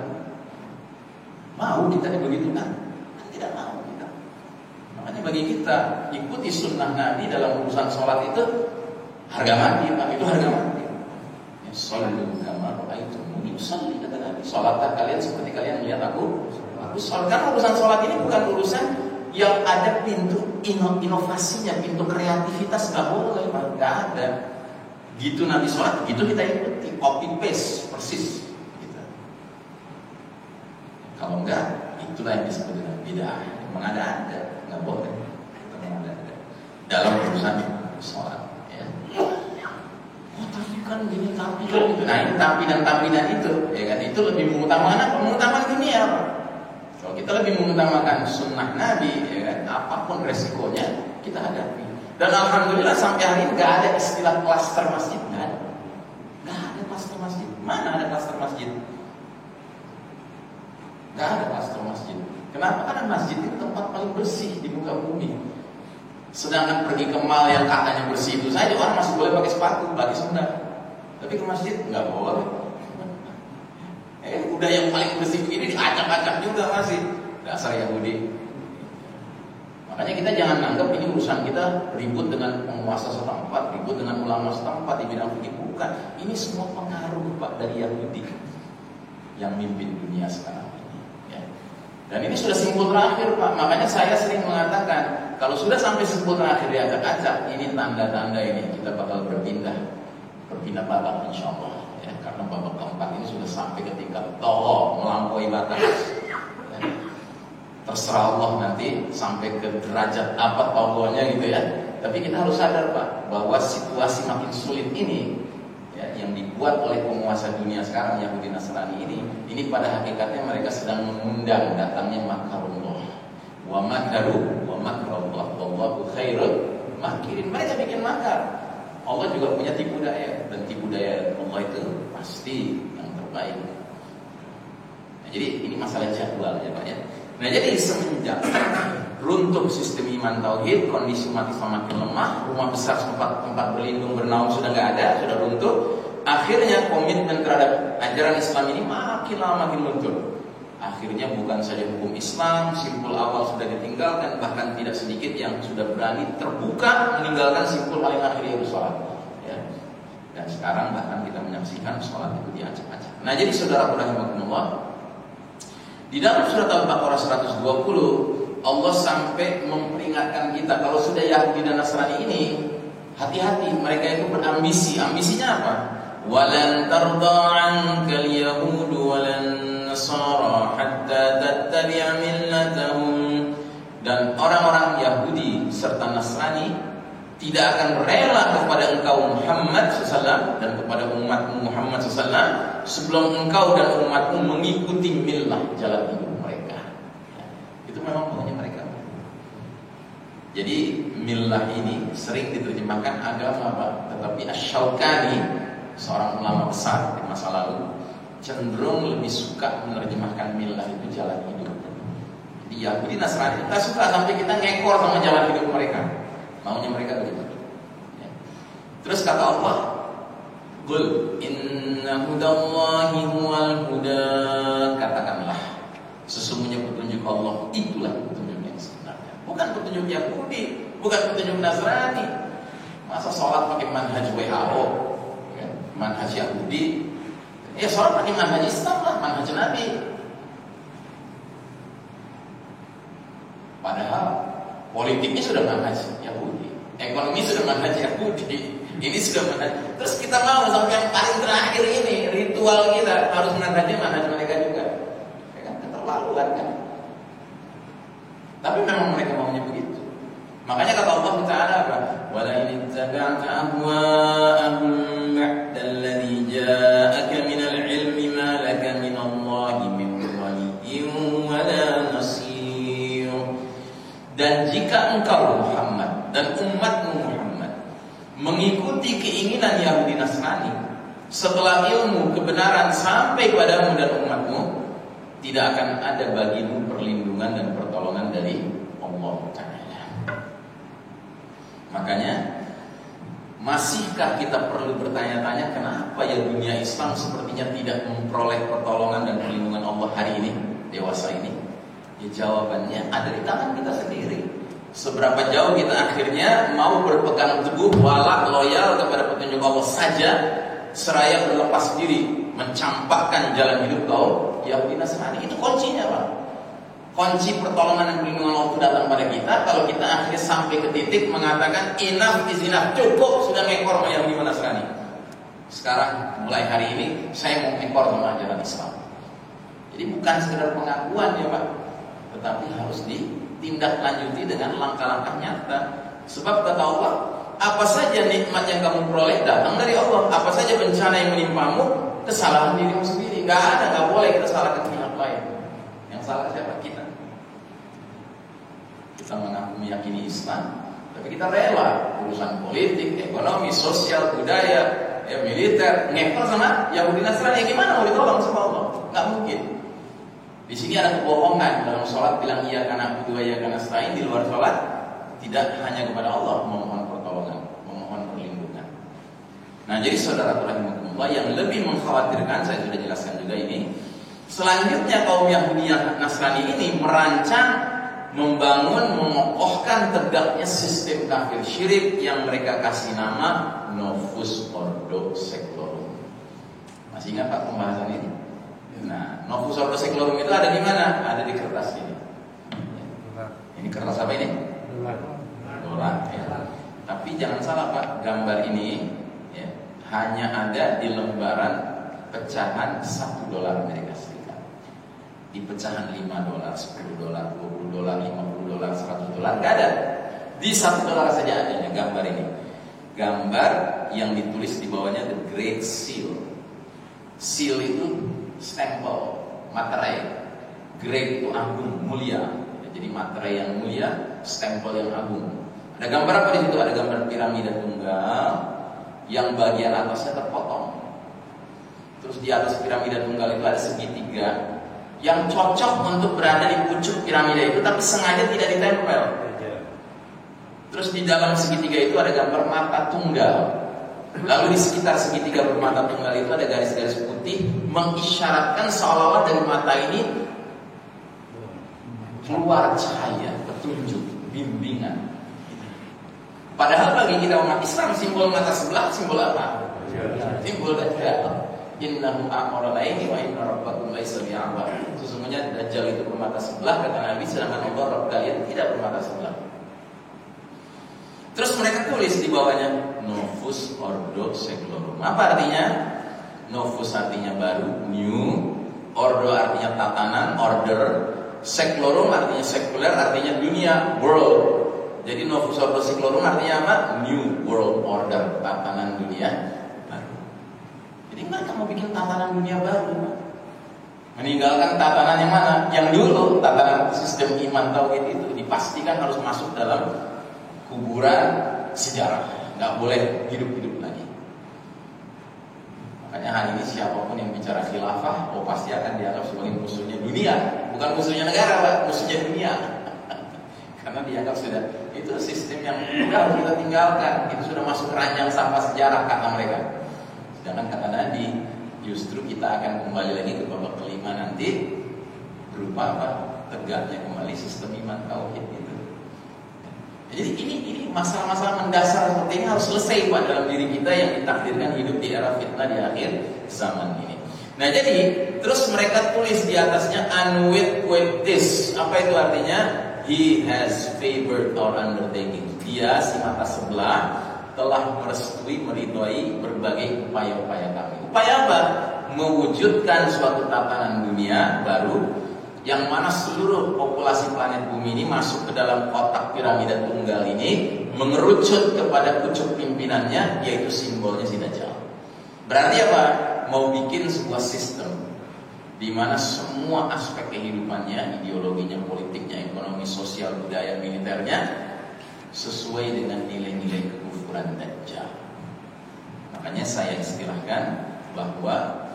S1: Mau kita begitu kan? Tidak mau kita. Makanya bagi kita ikuti sunnah Nabi dalam urusan sholat itu harga mati, Pak. Itu harga mati. Ya, sholat kama ra'aitumuni usalli, kata Nabi. Sholatlah kalian seperti kalian melihat aku sholat. Karena urusan sholat ini bukan urusan yang ada pintu inovasinya, pintu kreativitas, nggak boleh, Pak. Nggak ada. Gitu Nabi sholat, gitu kita ikuti, copy paste persis. Gitu. Kalau enggak, itulah yang disebut dengan bid'ah. Mengada-ada, nggak boleh. Mengada-ada dalam urusan sholat. Ya. Oh, tapi kan gini, tapi kan gitu. Nah, ini tapi dan itu, ya kan, itu lebih mengutamakan apa? Mengutamakan dunia, apa? Kalau Kalau kita lebih mengutamakan sunnah Nabi, ya kan, apapun resikonya kita hadapi. Dan alhamdulillah sampai hari ini nggak ada istilah klaster masjid, nggak ada klaster masjid. Mana ada klaster masjid? Nggak ada klaster masjid. Kenapa? Karena masjid itu tempat paling bersih di muka bumi. Sedangkan pergi ke mall yang katanya bersih itu saja orang masih boleh pakai sepatu, pakai sendal. Tapi ke masjid nggak boleh. Udah yang paling bersih ini diacak-acak juga masih. Dasar Yahudi. Makanya kita jangan anggap ini urusan kita ribut dengan penguasa setempat, ribut dengan ulama setempat di bidang fikih. Bukan. Ini semua pengaruh Pak dari Yahudi yang mimpin dunia sekarang ini. Ya. Dan ini sudah simpul terakhir Pak. Makanya saya sering mengatakan kalau sudah sampai simpul terakhir diacak-acak, ini tanda-tanda ini kita bakal berpindah babak insya Allah. Ya, karena babak keempat ini sudah sampai ketika toh melampaui batas. Ya. Terserah Allah nanti sampai ke derajat apa tokohnya gitu ya. Tapi kita harus sadar Pak bahwa situasi makin sulit ini ya, yang dibuat oleh penguasa dunia sekarang Yahudi Nasrani ini pada hakikatnya mereka sedang mengundang datangnya makarullah. Wa makaru wa makrullah wallahu khairul makirin. Mereka bikin makar. Allah juga punya tipu daya, dan tipu daya Allah itu pasti yang terbaik. Nah, jadi ini masalah jadwal ya Pak ya. Nah jadi semenjak runtuh sistem iman tauhid, kondisi umat Islam makin lemah, rumah besar tempat berlindung bernaung sudah nggak ada, sudah runtuh. Akhirnya komitmen terhadap ajaran Islam ini makin lama makin luntur. Akhirnya bukan saja hukum Islam, simpul awal sudah ditinggalkan, bahkan tidak sedikit yang sudah berani terbuka meninggalkan simpul paling akhir yaitu sholat. Ya. Dan sekarang bahkan kita menyaksikan sholat itu diacak-acak. Nah jadi saudara rahimakumullah, di dalam surat Al-Baqarah 120 Allah sampai memperingatkan kita kalau sudah Yahudi dan Nasrani ini hati-hati, mereka itu berambisi. Ambisinya apa? Walan tarda 'ankal yahudu walan nasara hatta tattabi'a millatahum. Dan orang-orang Yahudi serta Nasrani tidak akan rela kepada engkau Muhammad SAW dan kepada umatmu Muhammad SAW sebelum engkau dan umatmu mengikuti millah jalan hidup mereka. Ya, itu memang maunya mereka. Jadi millah ini sering diterjemahkan agama Pak, tetapi Asy-Syaukani seorang ulama besar di masa lalu cenderung lebih suka menerjemahkan millah itu jalan hidup. Jadi Yahudi Nasrani kita suka sampai kita ngekor sama jalan hidup mereka. Maunya mereka begitu. Ya. Terus kata Allah, "Qul inna hudallahi huwal huda." Katakanlah, sesungguhnya petunjuk Allah itulah petunjuk yang sebenarnya. Bukan petunjuk Yahudi, bukan petunjuk Nasrani. Masa sholat pakai manhaj WHO, ya, manhaj Yahudi? Ya sholat pakai manhaj Islam lah, manhaj Nabi. Padahal politiknya sudah manhaj Yahudi, ekonomi sudah manhaj Yahudi, ini sudah manhaj. Terus kita mau sampai yang paling terakhir ini ritual kita harus manhajnya manhaj mereka juga, ya kan? Keterlaluan kan? Tapi memang mereka maunya begitu. Makanya kata Allah Taala apa? Wala in ittaba'ta ahwa'ahum ba'da alladhi ja'aka minal ilmi ma laka minallahi min waliyyin wala nasir. Dan jika engkau Muhammad dan umatmu Muhammad mengikuti keinginan Yahudi Nasrani setelah ilmu kebenaran sampai padamu dan umatmu, tidak akan ada bagimu perlindungan dan pertolongan dari Allah Ta'ala. Makanya masihkah kita perlu bertanya-tanya kenapa ya dunia Islam sepertinya tidak memperoleh pertolongan dan perlindungan Allah hari ini, dewasa ini? Ya, jawabannya ada di tangan kita sendiri. Seberapa jauh kita akhirnya mau berpegang teguh, walak, loyal kepada petunjuk Allah saja, seraya berlepas diri, mencampakkan jalan hidup kaum Yahudi Nasrani. Itu kuncinya Pak. Kunci pertolongan dan perlindungan Allah itu datang pada kita kalau kita akhirnya sampai ke titik mengatakan enough is enough, cukup sudah ngekor sama Yahudi Nasrani. Sekarang mulai hari ini saya mau ngekor sama ajaran Islam. Jadi bukan sekedar pengakuan ya Pak, tetapi harus ditindaklanjuti dengan langkah-langkah nyata. Sebab kata Allah, apa saja nikmat yang kamu peroleh datang dari Allah. Apa saja bencana yang menimpamu, kesalahan dirimu sendiri. Gak boleh kita salahkan pihak lain. Yang salah siapa? Kita. Kita mengaku meyakini Islam, tapi kita rela urusan politik, ekonomi, sosial, budaya, militer, ngepel sama Yahudi Nasrani. Gimana mau ditolong sama Allah? Nggak mungkin. Di sini ada kebohongan dalam sholat, bilang iya karena kedua iya karena selain. Di luar sholat tidak hanya kepada Allah memohon pertolongan, memohon perlindungan. Nah, jadi saudara rahimakumullah, yang lebih mengkhawatirkan, saya sudah jelaskan juga ini. Selanjutnya kaum Yahudi Nasrani ini merancang, membangun, mengokohkan tegaknya sistem kafir syirik yang mereka kasih nama Novus Ordo Seclorum. Masih ingat Pak pembahasan ini? Nah, Novus Ordo Seclorum itu ada di mana? Ada di kertas ini. Ini kertas apa ini? Dolar. Ya. Tapi jangan salah Pak, gambar ini ya, hanya ada di lembaran pecahan $1 Amerika Serikat. Di pecahan $5, $10, $20, $50, $100, nggak ada. Di $1 saja adanya gambar ini. Gambar yang ditulis di bawahnya The Great Seal. Seal itu stempel, materai. Great itu agung, mulia. Jadi materai yang mulia, stempel yang agung. Ada gambar apa di situ? Ada gambar piramida tunggal yang bagian atasnya terpotong. Terus di atas piramida tunggal itu ada segitiga yang cocok untuk berada di pucuk piramida itu, tapi sengaja tidak ditempel. Terus di dalam segitiga itu ada gambar mata tunggal. Lalu di sekitar segitiga bermata tunggal itu ada garis-garis putih mengisyaratkan seolah-olah dari mata ini keluar cahaya, petunjuk, bimbingan. Padahal bagi kita umat Islam, simbol mata sebelah simbol apa? Simbol Dajjal. Innahu a'mara laini wa inna rabbakum laisa bi'awar. Sesungguhnya Dajjal itu bermata sebelah, kata Nabi, sedangkan Allah Rabb kalian tidak bermata sebelah. Terus mereka tulis di bawahnya Novus Ordo Seclorum. Apa artinya? Novus artinya baru, new. Ordo artinya tatanan, order. Seclorum artinya sekuler, artinya dunia, world. Jadi Novus Ordo Seclorum artinya apa? New world order, tatanan dunia. Jadi mereka mau bikin tatanan dunia baru, meninggalkan tatanan yang mana? Yang dulu tatanan sistem iman tauhid itu dipastikan harus masuk dalam kuburan sejarah, nggak boleh hidup-hidup lagi. Makanya hari ini siapapun yang bicara khilafah, pasti akan dianggap sebagai musuhnya dunia, bukan musuhnya negara, Pak, musuhnya dunia. Karena dianggap sudah itu sistem yang sudah kita tinggalkan, itu sudah masuk keranjang sampah sejarah kata mereka. Sedangkan kata Nabi, justru kita akan kembali lagi ke babak kelima nanti berupa apa? Tegaknya kembali sistem iman tauhid itu. Jadi ini masalah-masalah mendasar seperti ini harus selesai Pak dalam diri kita yang ditakdirkan hidup di era fitnah di akhir zaman ini. Nah jadi terus mereka tulis di atasnya unwed with this. Apa itu artinya? He has favored our undertaking. Dia si mata sebelah telah merestui, meridhoi berbagai upaya-upaya kami. Upaya apa? Mewujudkan suatu tatanan dunia baru yang mana seluruh populasi planet bumi ini masuk ke dalam kotak piramida tunggal ini, mengerucut kepada pucuk pimpinannya, yaitu simbolnya si Dajjal. Berarti apa? Mau bikin sebuah sistem di mana semua aspek kehidupannya, ideologinya, politiknya, ekonomi, sosial, budaya, militernya sesuai dengan nilai-nilai kekufuran Dajjal. Makanya saya istilahkan bahwa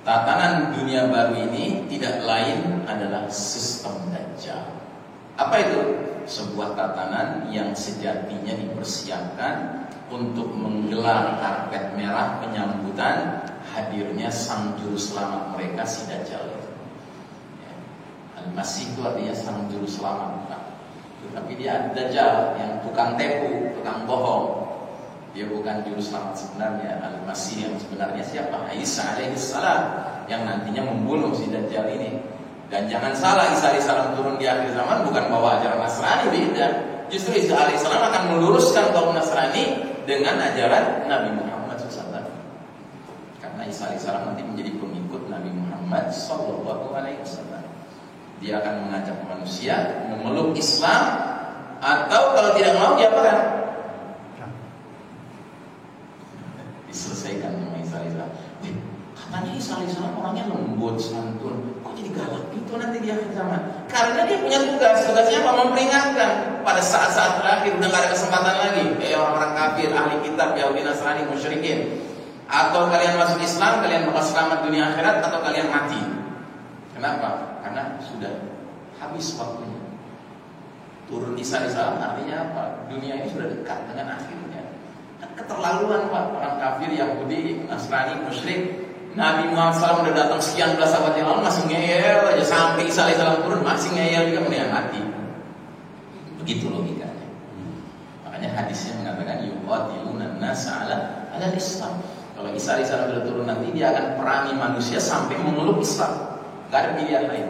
S1: tatanan dunia baru ini tidak lain adalah sistem Dajjal. Apa itu? Sebuah tatanan yang sejatinya dipersiapkan untuk menggelar karpet merah penyambutan hadirnya sang juru selamat mereka, si Dajjal. Al-Masih itu artinya sang juru selamat. Tapi dia Dajjal yang tukang tipu, tukang bohong. Dia bukan juru selamat sebenarnya. Al-Masih yang sebenarnya siapa? Isa alaihissalam yang nantinya membunuh si Dajjal ini. Dan jangan salah, Isa alaihissalam turun di akhir zaman bukan bawa ajaran Nasrani, beda. Justru Isa alaihissalam akan meluruskan kaum Nasrani dengan ajaran Nabi Muhammad SAW. Karena Isa alaihissalam nanti menjadi pengikut Nabi Muhammad SAW. Dia akan mengajak manusia memeluk Islam, atau kalau tidak mau dia apakan? Diselesaikan sama Isa alaihissalam. Katanya Isa alaihissalam orangnya lembut, santun. Kok jadi galak gitu nanti di akhir zaman? Karena dia punya tugasnya apa? Memperingatkan pada saat-saat terakhir udah gak ada kesempatan lagi. Orang-orang kafir, ahli kitab, Yahudi, Nasrani, musyrikin. Atau kalian masuk Islam, kalian bakal selamat dunia akhirat, atau kalian mati. Kenapa? Karena sudah habis waktunya. Turun Isa alaihissalam artinya apa? Dunia ini sudah dekat dengan akhirnya. Keterlaluan Pak, orang kafir, Yahudi, Nasrani, musyrik. Nabi Muhammad SAW udah datang sekian belas abad yang lalu masih ngeyel aja, sampai Isa alaihissalam turun masih ngeyel juga, mendingan mati. Begitu logikanya. Makanya hadisnya mengatakan yuqatiluna an-nasa ala Islam. Kalau Isa alaihissalam sudah turun nanti dia akan perangi manusia sampai memeluk Islam. Gak ada pilihan lain.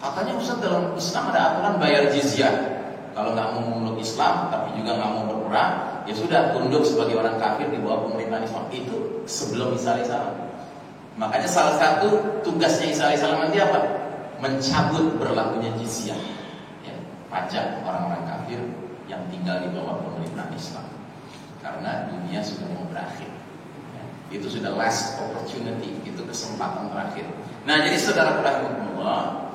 S1: Katanya Ustaz, dalam Islam ada aturan bayar jizyah. Kalau nggak mau memeluk Islam tapi juga nggak mau berperang, ya sudah tunduk sebagai orang kafir di bawah pemerintahan Islam. Itu sebelum Isa alaihissalam. Makanya salah satu tugasnya Isa alaihissalam nanti apa? Mencabut berlakunya jizyah, ya, pajak orang-orang kafir yang tinggal di bawah pemerintahan Islam. Karena dunia sudah mau berakhir, ya. Itu sudah last opportunity, itu kesempatan terakhir. Nah, jadi saudara rahimahullah,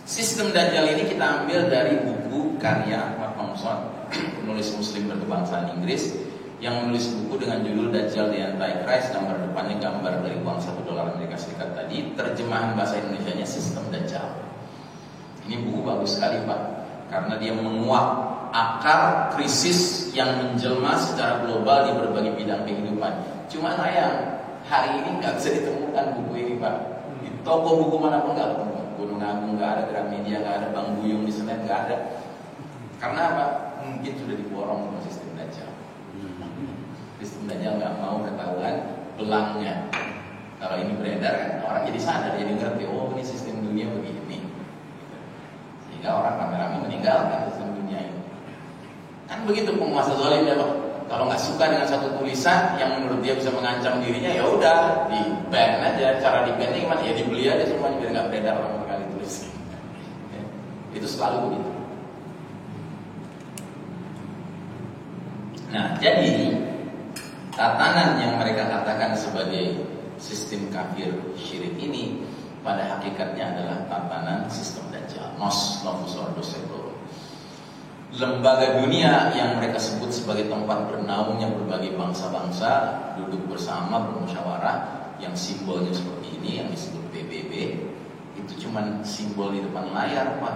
S1: sistem Dajjal ini kita ambil dari buku karya Ahmad Thompson, penulis Muslim berkebangsaan Inggris, yang menulis buku dengan judul Dajjal the Antichrist. Gambar depannya gambar dari uang $1 Amerika Serikat tadi. Terjemahan bahasa Indonesianya Sistem Dajjal. Ini buku bagus sekali Pak, karena dia menguak akar krisis yang menjelma secara global di berbagai bidang kehidupan. Cuma sayang, hari ini nggak bisa ditemukan buku ini Pak. Di toko buku manapun nggak ketemu. Gunung Agung nggak ada, Gramedia nggak ada, Bang Buyung di Senen nggak ada. Karena apa? Mungkin sudah diborong sama sistem Dajjal. Sistem Dajjal nggak mau ketahuan belangnya. Kalau ini beredar kan orang jadi sadar, jadi ngerti, oh ini sistem dunia begini. Sehingga orang rame-rame meninggalkan sistem dunia ini. Kan begitu penguasa zalim ya Pak. Kalau nggak suka dengan satu tulisan yang menurut dia bisa mengancam dirinya, ya udah di ban aja. Cara di ban gimana? Ya dibeli aja semuanya biar nggak beredar lama kali tulis. Ya, itu selalu begitu. Nah, jadi tatanan yang mereka katakan sebagai sistem kafir syirik ini pada hakikatnya adalah tatanan sistem Dajjal, Novus Ordo Seclorum. Lembaga dunia yang mereka sebut sebagai tempat bernaungnya berbagai bangsa-bangsa duduk bersama bermusyawarah, yang simbolnya seperti ini yang disebut PBB, itu cuma simbol di depan layar Pak.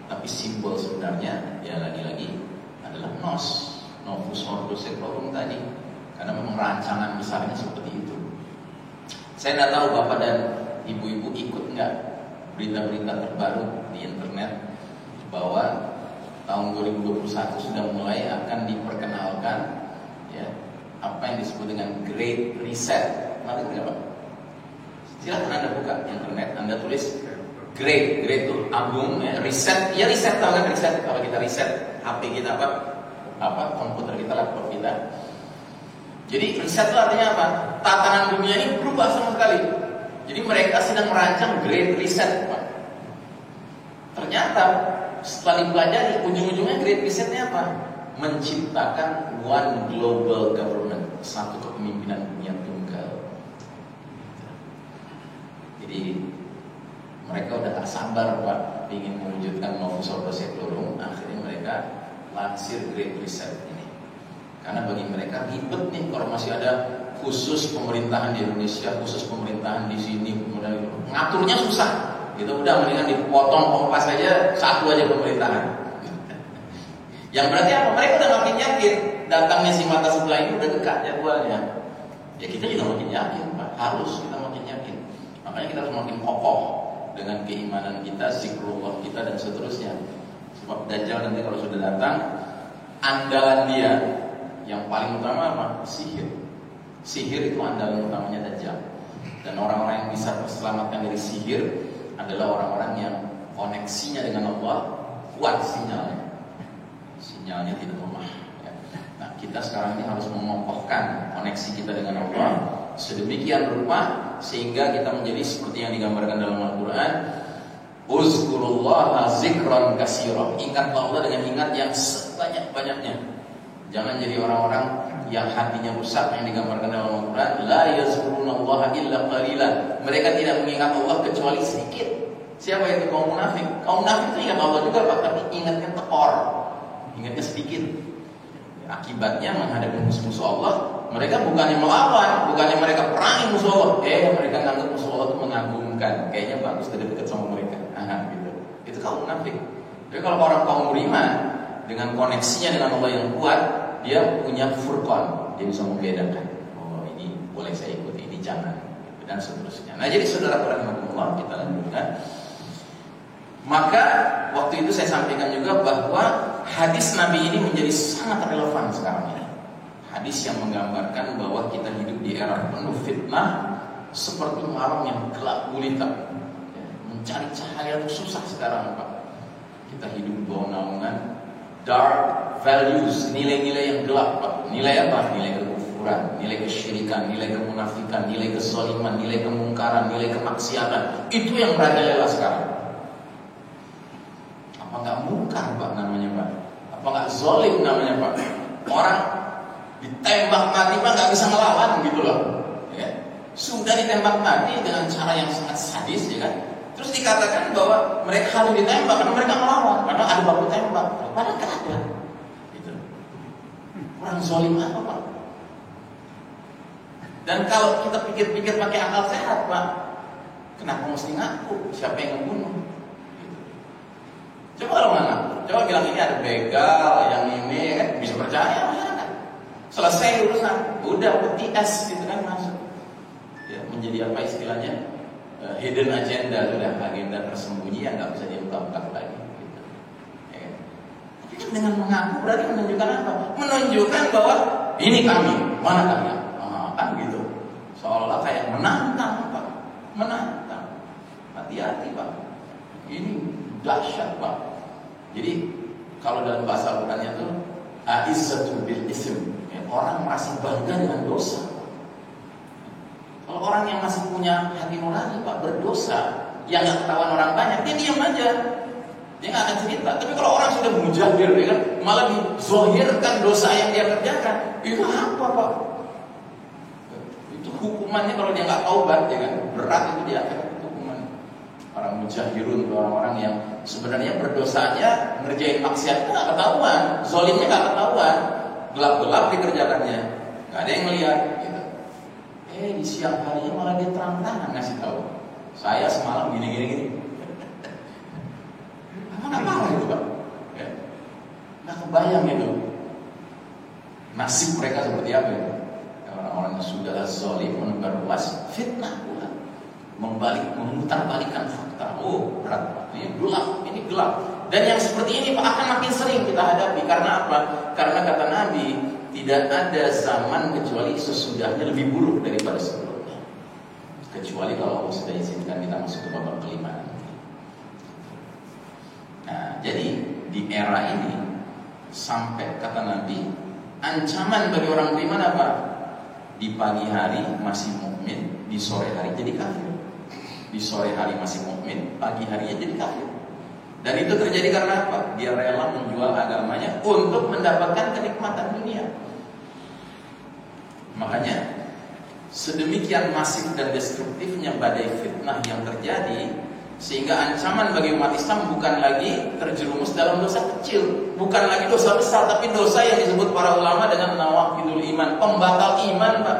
S1: Tapi simbol sebenarnya ya lagi-lagi adalah Novus Ordo Seclorum tadi, karena memang rancangan besarnya seperti itu. Saya tidak tahu Bapak dan Ibu-ibu ikut nggak berita-berita terbaru di internet bahwa tahun 2021 sudah mulai akan diperkenalkan ya apa yang disebut dengan Great Reset. Nanti tidak Pak? Silakan Anda buka internet, Anda tulis Great itu agung ya, reset, ya reset, tahu kan reset? Kalau kita reset HP kita apa komputer kita, laptop kita. Jadi reset itu artinya apa? Tatanan dunia ini berubah sama sekali. Jadi mereka sedang merancang Great Reset Pak. Ternyata setelah dipelajari, ujung-ujungnya Great Resetnya apa? Menciptakan one global government, satu kepemimpinan dunia tunggal. Jadi mereka udah tak sabar Pak, ingin mewujudkan Novus Ordo Seclorum. Akhirnya mereka lansir Great Reset ini. Karena bagi mereka ribet nih kalau masih ada khusus pemerintahan di Indonesia, khusus pemerintahan di sini, kemudian ngaturnya susah. Itu udah mendingan dipotong kompas aja, satu aja pemerintahan. Yang berarti apa? Mereka udah makin yakin datangnya si mata sebelah ini udah dekat jadwalnya. Ya kita juga makin yakin Pak, harus kita makin yakin. Makanya kita harus makin kokoh dengan keimanan kita, zikrullah kita dan seterusnya. Sebab Dajjal nanti kalau sudah datang, andalan dia yang paling utama apa? Sihir. Sihir itu andalan utamanya Dajjal. Dan orang-orang yang bisa terselamatkan dari sihir adalah orang-orang yang koneksinya dengan Allah kuat sinyalnya tidak lemah ya. Nah kita sekarang ini harus mengokohkan koneksi kita dengan Allah sedemikian rupa sehingga kita menjadi seperti yang digambarkan dalam Al-Quran, uzkurullaha zikran katsira, ingat Allah dengan ingat yang sebanyak-banyaknya. Jangan jadi orang-orang yang hatinya rusak yang digambarkan dalam Al-Quran, la yazkurunallaha Allah illa qalilan. Mereka tidak mengingat Allah kecuali sedikit. Siapa itu kaum munafik? Kaum munafik itu ingat Allah juga Pak, tapi ingatnya tekor, ingatnya sedikit. Akibatnya menghadapi musuh-musuh Allah, mereka bukannya melawan, bukannya mereka perangi musuh Allah, mereka nganggap musuh Allah itu mengagumkan. Kayaknya bagus dekat sama mereka. Gitu. Itu kaum munafik. Tapi kalau orang kaum beriman dengan koneksinya dengan Allah yang kuat, dia punya furqan, dia bisa membedakan. Oh, ini boleh saya ikuti, ini jangan, dan seterusnya. Nah, jadi saudara rahimahullah, kita lanjutkan. Maka waktu itu saya sampaikan juga bahwa hadis Nabi ini menjadi sangat relevan sekarang ini. Hadis yang menggambarkan bahwa kita hidup di era penuh fitnah, seperti malam yang gelap gulita. Mencari cahaya itu susah sekarang Pak. Kita hidup di bawah naungan dark values, nilai-nilai yang gelap Pak. Nilai apa? Nilai kekufuran, nilai kesyirikan, nilai kemunafikan, nilai kezaliman, nilai kemungkaran, nilai kemaksiatan. Itu yang merajalela sekarang. Apa nggak mungkar Pak namanya Pak? Apa nggak zalim namanya Pak? Orang ditembak mati Pak nggak bisa melawan gitu loh. Ya. Sudah ditembak mati dengan cara yang sangat sadis ya kan? Terus dikatakan bahwa mereka harus ditembak karena mereka melawan, karena ada baku tembak. Padahal nggak ada. Gitu. Orang zalim apa Pak? Dan kalau kita pikir-pikir pakai akal sehat Pak, kenapa mesti ngaku? Siapa yang ngebunuh? Coba kalau mana? Coba bilang ini ada begal, yang ini kan bisa percaya kan? Selesai urusan, udah peti es gitu kan masuk. Ya, menjadi apa istilahnya? Hidden agenda, sudah agenda tersembunyi yang nggak bisa diungkap lagi. Gitu. Ya. Tapi kan dengan mengaku berarti menunjukkan apa? Menunjukkan bahwa ini kami, mana kalian? Kan gitu. Seolah-olah kayak menantang Pak, menantang. Hati-hati Pak. Ini dahsyat Pak. Jadi kalau dalam bahasa Al-Qur'annya itu aizzatu bil ism, ya, orang masih bangga dengan dosa. Kalau orang yang masih punya hati nurani Pak, berdosa, yang nggak ketahuan orang banyak, dia diam aja, dia nggak akan cerita. Tapi kalau orang sudah mujahir, ya kan, malah dizohirkan dosa yang dia kerjakan, itu apa Pak? Itu hukumannya kalau dia nggak taubat, ya kan, berat itu dia akan. Orang mujahirun, orang-orang yang sebenarnya berdosanya ngerjain maksiat itu nggak ketahuan, zolimnya nggak ketahuan, gelap-gelap dikerjakannya, nggak ada yang melihat. Gitu. Di siang harinya malah dia terang-terangan ngasih tahu, saya semalam gini. Apa itu Pak? Ya. Nggak kebayang itu nasib mereka seperti apa itu. Orang-orang yang sudah zolim menebar luas fitnah pula. Memutarbalikkan fakta. Oh berat, ini gelap. Dan yang seperti ini Pak akan makin sering kita hadapi. Karena apa? Karena kata Nabi, tidak ada zaman kecuali sesudahnya lebih buruk daripada sebelumnya. Kecuali kalau Allah sudah izinkan kita masuk ke babak kelima. Nah, jadi di era ini sampai kata Nabi, ancaman bagi orang beriman apa? Di pagi hari masih mukmin, di sore hari jadi kafir. Di sore hari masih mukmin, pagi harinya jadi kafir. Dan itu terjadi karena apa? Dia rela menjual agamanya untuk mendapatkan kenikmatan dunia. Makanya sedemikian masif dan destruktifnya badai fitnah yang terjadi, sehingga ancaman bagi umat Islam bukan lagi terjerumus dalam dosa kecil, bukan lagi dosa besar, tapi dosa yang disebut para ulama dengan nawaqidul iman, pembatal iman Pak.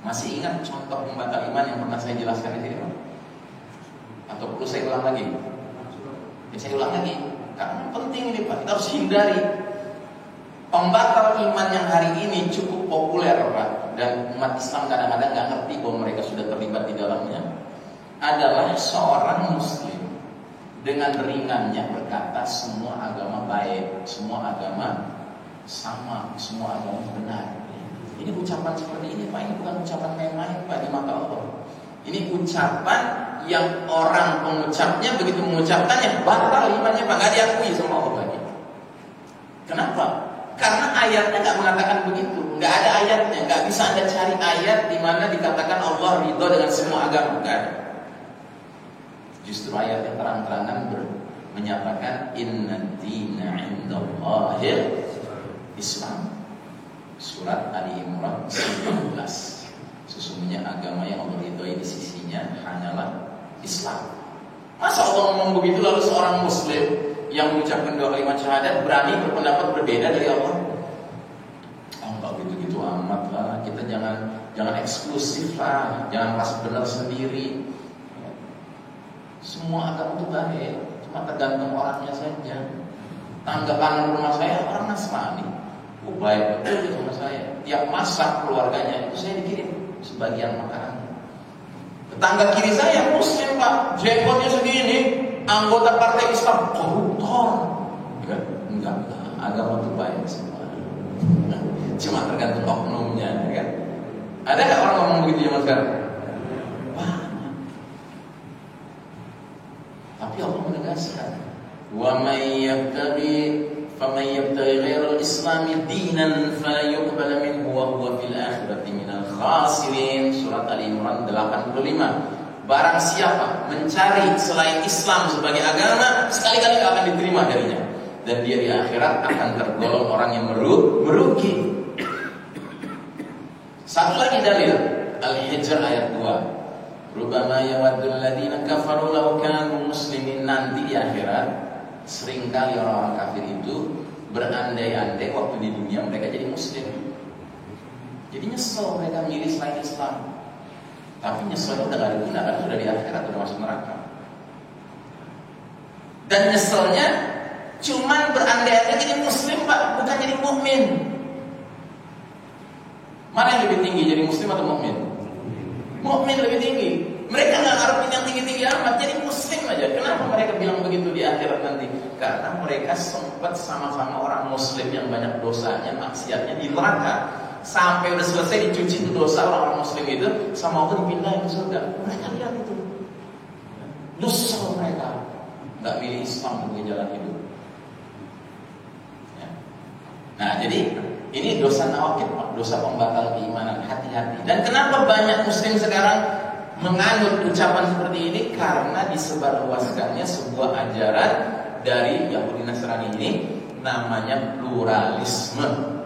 S1: Masih ingat contoh pembatal iman yang pernah saya jelaskan di sini Pak? Atau perlu saya ulang lagi? Ya, saya ulang lagi, karena penting ini Pak, kita harus hindari. Pembatal iman yang hari ini cukup populer Pak, dan umat Islam kadang-kadang nggak ngerti bahwa mereka sudah terlibat di dalamnya. Adalah seorang muslim dengan ringannya berkata semua agama baik, semua agama sama, semua agama benar. Ini ucapan seperti ini Pak, ini bukan ucapan main-main Pak di mata Allah. Ini ucapan yang orang pengucapnya begitu mengucapkannya batal imannya Pak, nggak diakui sama Allah lagi. Kenapa? Karena ayatnya nggak mengatakan begitu, nggak ada ayatnya, nggak bisa Anda cari ayat di mana dikatakan Allah ridho dengan semua agama, nggak ada. Justru ayat yang terang-terangan menyatakan inna dina indallahil Islam. Surat Ali Imran 19. hanyalah Islam. Masa Allah ngomong begitu lalu seorang muslim yang mengucapkan 2 kalimat syahadat berani berpendapat berbeda dari Allah? Enggak gitu-gitu amat lah. Kita jangan eksklusif lah, jangan pas benar sendiri. Semua agama itu baik, cuma tergantung orangnya saja. Tangga kanan rumah saya orang Nasrani, baik betul sama saya. Tiap masak keluarganya itu saya dikirim sebagian makanan. Tetangga kiri saya Muslim Pak, jenggotnya segini, anggota partai Islam, koruptor. Enggak, agama itu baik semua. Cuma tergantung oknumnya, kan? Ada nggak orang ngomong begitu zaman sekarang? Banyak. Tapi Allah menegaskan, wa may yabtaghi ghairal islami dinan fala yuqbal minhu wa huwa fil akhirati minal khasirin. Surat Al-Imran 85. Barang siapa mencari selain Islam sebagai agama, sekali-kali tidak akan diterima darinya, dan dia di akhirat akan tergolong orang yang merugi. Satu lagi dalil, Al-Hijr ayat 2. Rubama yawaddul ladzina kafaru law kanu muslimin. Nanti di akhirat seringkali orang-orang kafir itu berandai-andai waktu di dunia mereka jadi muslim. Jadi nyesel mereka milih selain Islam. Tapi nyeselnya udah gak ada guna, kan sudah di akhirat, udah masuk neraka. Dan nyeselnya cuman berandai-andai jadi muslim Pak, bukan jadi mukmin. Mana yang lebih tinggi, jadi muslim atau mukmin? Mukmin lebih tinggi. Mereka nggak ngarepin yang tinggi-tinggi amat, jadi muslim aja. Kenapa mereka bilang begitu di akhirat nanti? Karena mereka sempat sama-sama orang muslim yang banyak dosanya, maksiatnya di neraka. Sampai udah selesai dicuci itu dosa orang muslim itu, sama Allah dipindahin ke surga. Mereka lihat itu, nyesel mereka nggak milih Islam sebagai jalan hidup. Ya. Nah, jadi ini dosa nawakid, dosa pembatal keimanan. Hati-hati. Dan kenapa banyak muslim sekarang menganut ucapan seperti ini? Karena disebarluaskannya sebuah ajaran dari Yahudi Nasrani ini, namanya pluralisme.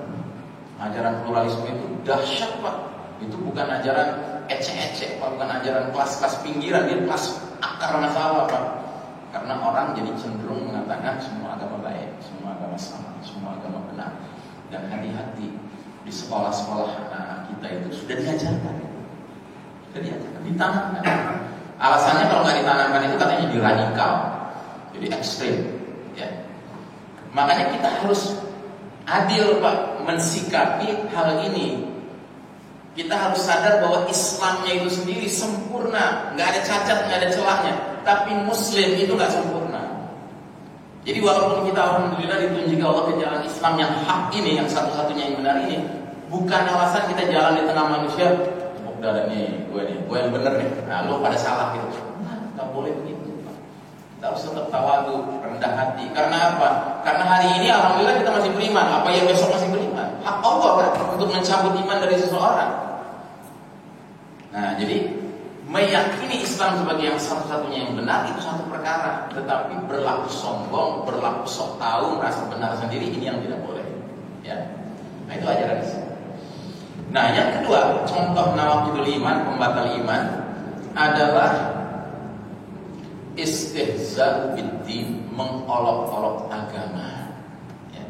S1: Ajaran pluralisme itu dahsyat Pak. Itu bukan ajaran ecek-ecek Pak, bukan ajaran kelas-kelas pinggiran, dia kelas akar masalah Pak. Karena orang jadi cenderung mengatakan semua agama baik, semua agama sama, semua agama benar. Dan hati-hati, di sekolah-sekolah anak kita itu sudah diajarkan, ditanamkan. Alasannya kalau nggak ditanamkan itu katanya jadi radikal, jadi ekstrim, ya. Makanya kita harus adil Pak mensikapi hal ini. Kita harus sadar bahwa Islamnya itu sendiri sempurna, nggak ada cacat, nggak ada celahnya. Tapi Muslim itu nggak sempurna. Jadi walaupun kita alhamdulillah ditunjuk Allah ke jalan Islam yang hak ini, yang satu-satunya yang benar ini, bukan alasan kita jalan di tengah manusia. Udah ada nih, gue yang bener nih. Nah, lo pada salah gitu. Nah, nggak boleh begitu. Kita harus tetap tawadu, rendah hati. Karena apa? Karena hari ini alhamdulillah kita masih beriman. Apa yang besok masih beriman? Hak Allah kan untuk mencabut iman dari seseorang. Nah, jadi meyakini Islam sebagai yang satu-satunya yang benar itu satu perkara, tetapi berlaku sombong, berlaku sok tahu, merasa benar sendiri, ini yang tidak boleh. Ya, nah itu ajaran Islam. Nah, yang kedua, contoh nawaqidul iman, pembatal iman adalah istihza' biddin, mengolok-olok agama. Ya.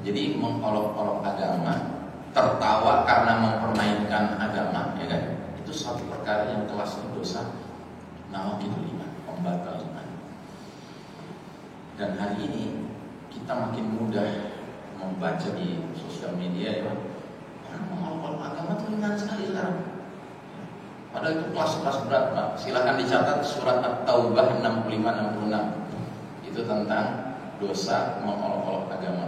S1: Jadi mengolok-olok agama, tertawa karena mempermainkan agama, ya kan? Itu satu perkara yang kelas dosa nawaqidul iman, pembatal iman. Dan hari ini kita makin mudah membaca di sosial media, ya, orang mengolok-olok agama itu ringan sekali sekarang. Padahal itu kelas-kelas berat Pak. Silahkan dicatat surat At-Taubah 65-66. Itu tentang dosa mengolok-olok agama.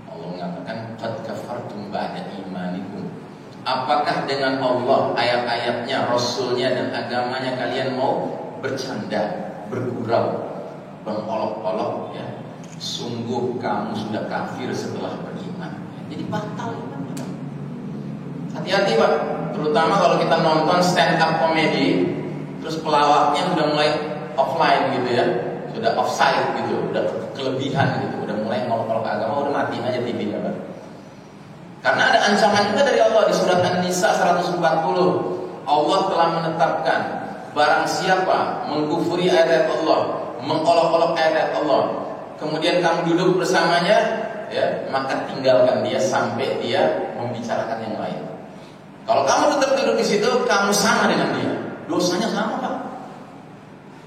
S1: Allah mengatakan qad kafartum ba'da imanikum. Apakah dengan Allah, ayat-ayatnya, Rasulnya dan agamanya kalian mau bercanda, bergurau, mengolok-olok, ya? Sungguh kamu sudah kafir setelah beriman. Jadi batal iman. Hati-hati Pak, terutama kalau kita nonton stand up comedy, terus pelawaknya udah mulai offline gitu ya, sudah offside gitu, udah kelebihan gitu, udah mulai ngolok-ngolok agama, udah matiin aja TV-nya Pak. Karena ada ancaman juga dari Allah di surat An-Nisa 140. Allah telah menetapkan barang siapa mengkufuri ayat Allah, mengolok-olok ayat Allah, kemudian kamu duduk bersamanya, ya, maka tinggalkan dia sampai dia membicarakan yang lain. Kalau kamu tetap duduk di situ, kamu sama dengan dia. Dosanya sama, Pak.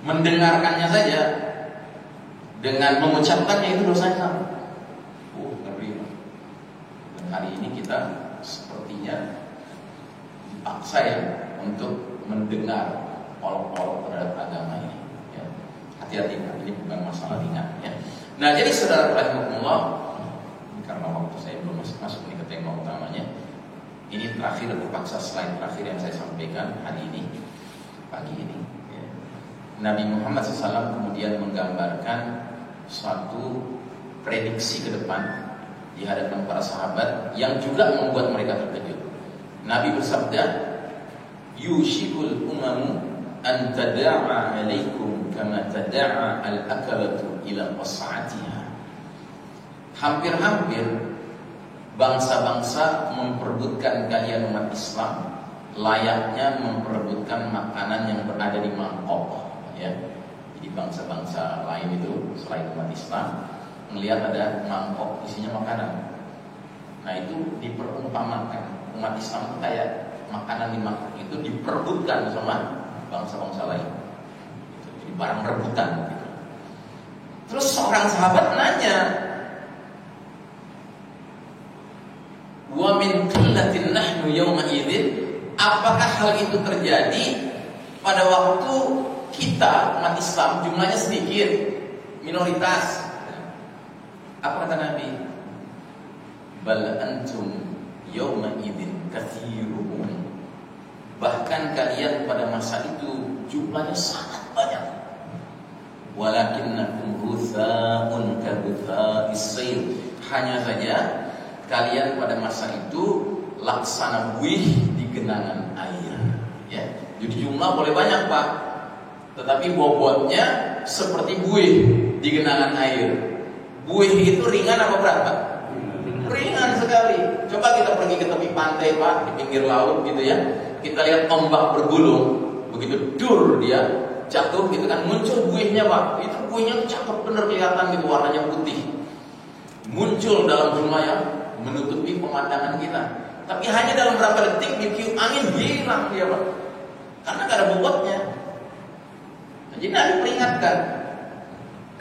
S1: Mendengarkannya saja dengan mengucapkannya itu dosanya sama. Ngeri. Dan hari ini kita sepertinya dipaksa ya untuk mendengar olok-olok terhadap agama ini. Ya. Hati-hati, ini bukan masalah ringan. Ya. Nah, jadi saudara rahimahullah, karena waktu saya belum masuk ke tema utamanya, ini terakhir, terpaksa slide terakhir yang saya sampaikan hari ini, pagi ini. Ya. Nabi Muhammad SAW kemudian menggambarkan suatu prediksi ke depan di hadapan para sahabat yang juga membuat mereka terkejut. Nabi bersabda, "Yushikul umamu an tada'a 'alaikum kama tada'a al-akalatu ila qas'atiha." Hampir-hampir bangsa-bangsa memperebutkan kalian umat Islam layaknya memperebutkan makanan yang berada di mangkok, ya. Jadi bangsa-bangsa lain itu selain umat Islam melihat ada mangkok isinya makanan. Nah, itu diperumpamakan umat Islam itu kayak makanan di mangkok itu diperebutkan sama bangsa-bangsa lain. Jadi barang rebutan gitu. Terus seorang sahabat nanya, "Wa min qillatin nahnu yawma idzin?" Apakah hal itu terjadi pada waktu kita umat Islam jumlahnya sedikit, minoritas? Apa kata Nabi? "Bal antum yawma idzin katsirun." Bahkan kalian pada masa itu jumlahnya sangat banyak. "Walakinnakum ghutha'un ka ghutha'is sayl." Hanya saja kalian pada masa itu laksana buih di genangan air, ya. Jadi jumlah boleh banyak, Pak, tetapi bobotnya seperti buih di genangan air. Buih itu ringan apa berat, Pak? Ringan sekali. Coba kita pergi ke tepi pantai, Pak, di pinggir laut gitu ya. Kita lihat ombak bergulung, begitu dur dia jatuh gitu kan, muncul buihnya, Pak. Itu buihnya tuh cakep bener kelihatan gitu, warnanya putih. Muncul dalam jumlah yang menutupi pemandangan kita. Tapi hanya dalam beberapa detik ditiup angin hilang dia, Pak. Karena gak ada bobotnya. Jadi Nabi peringatkan,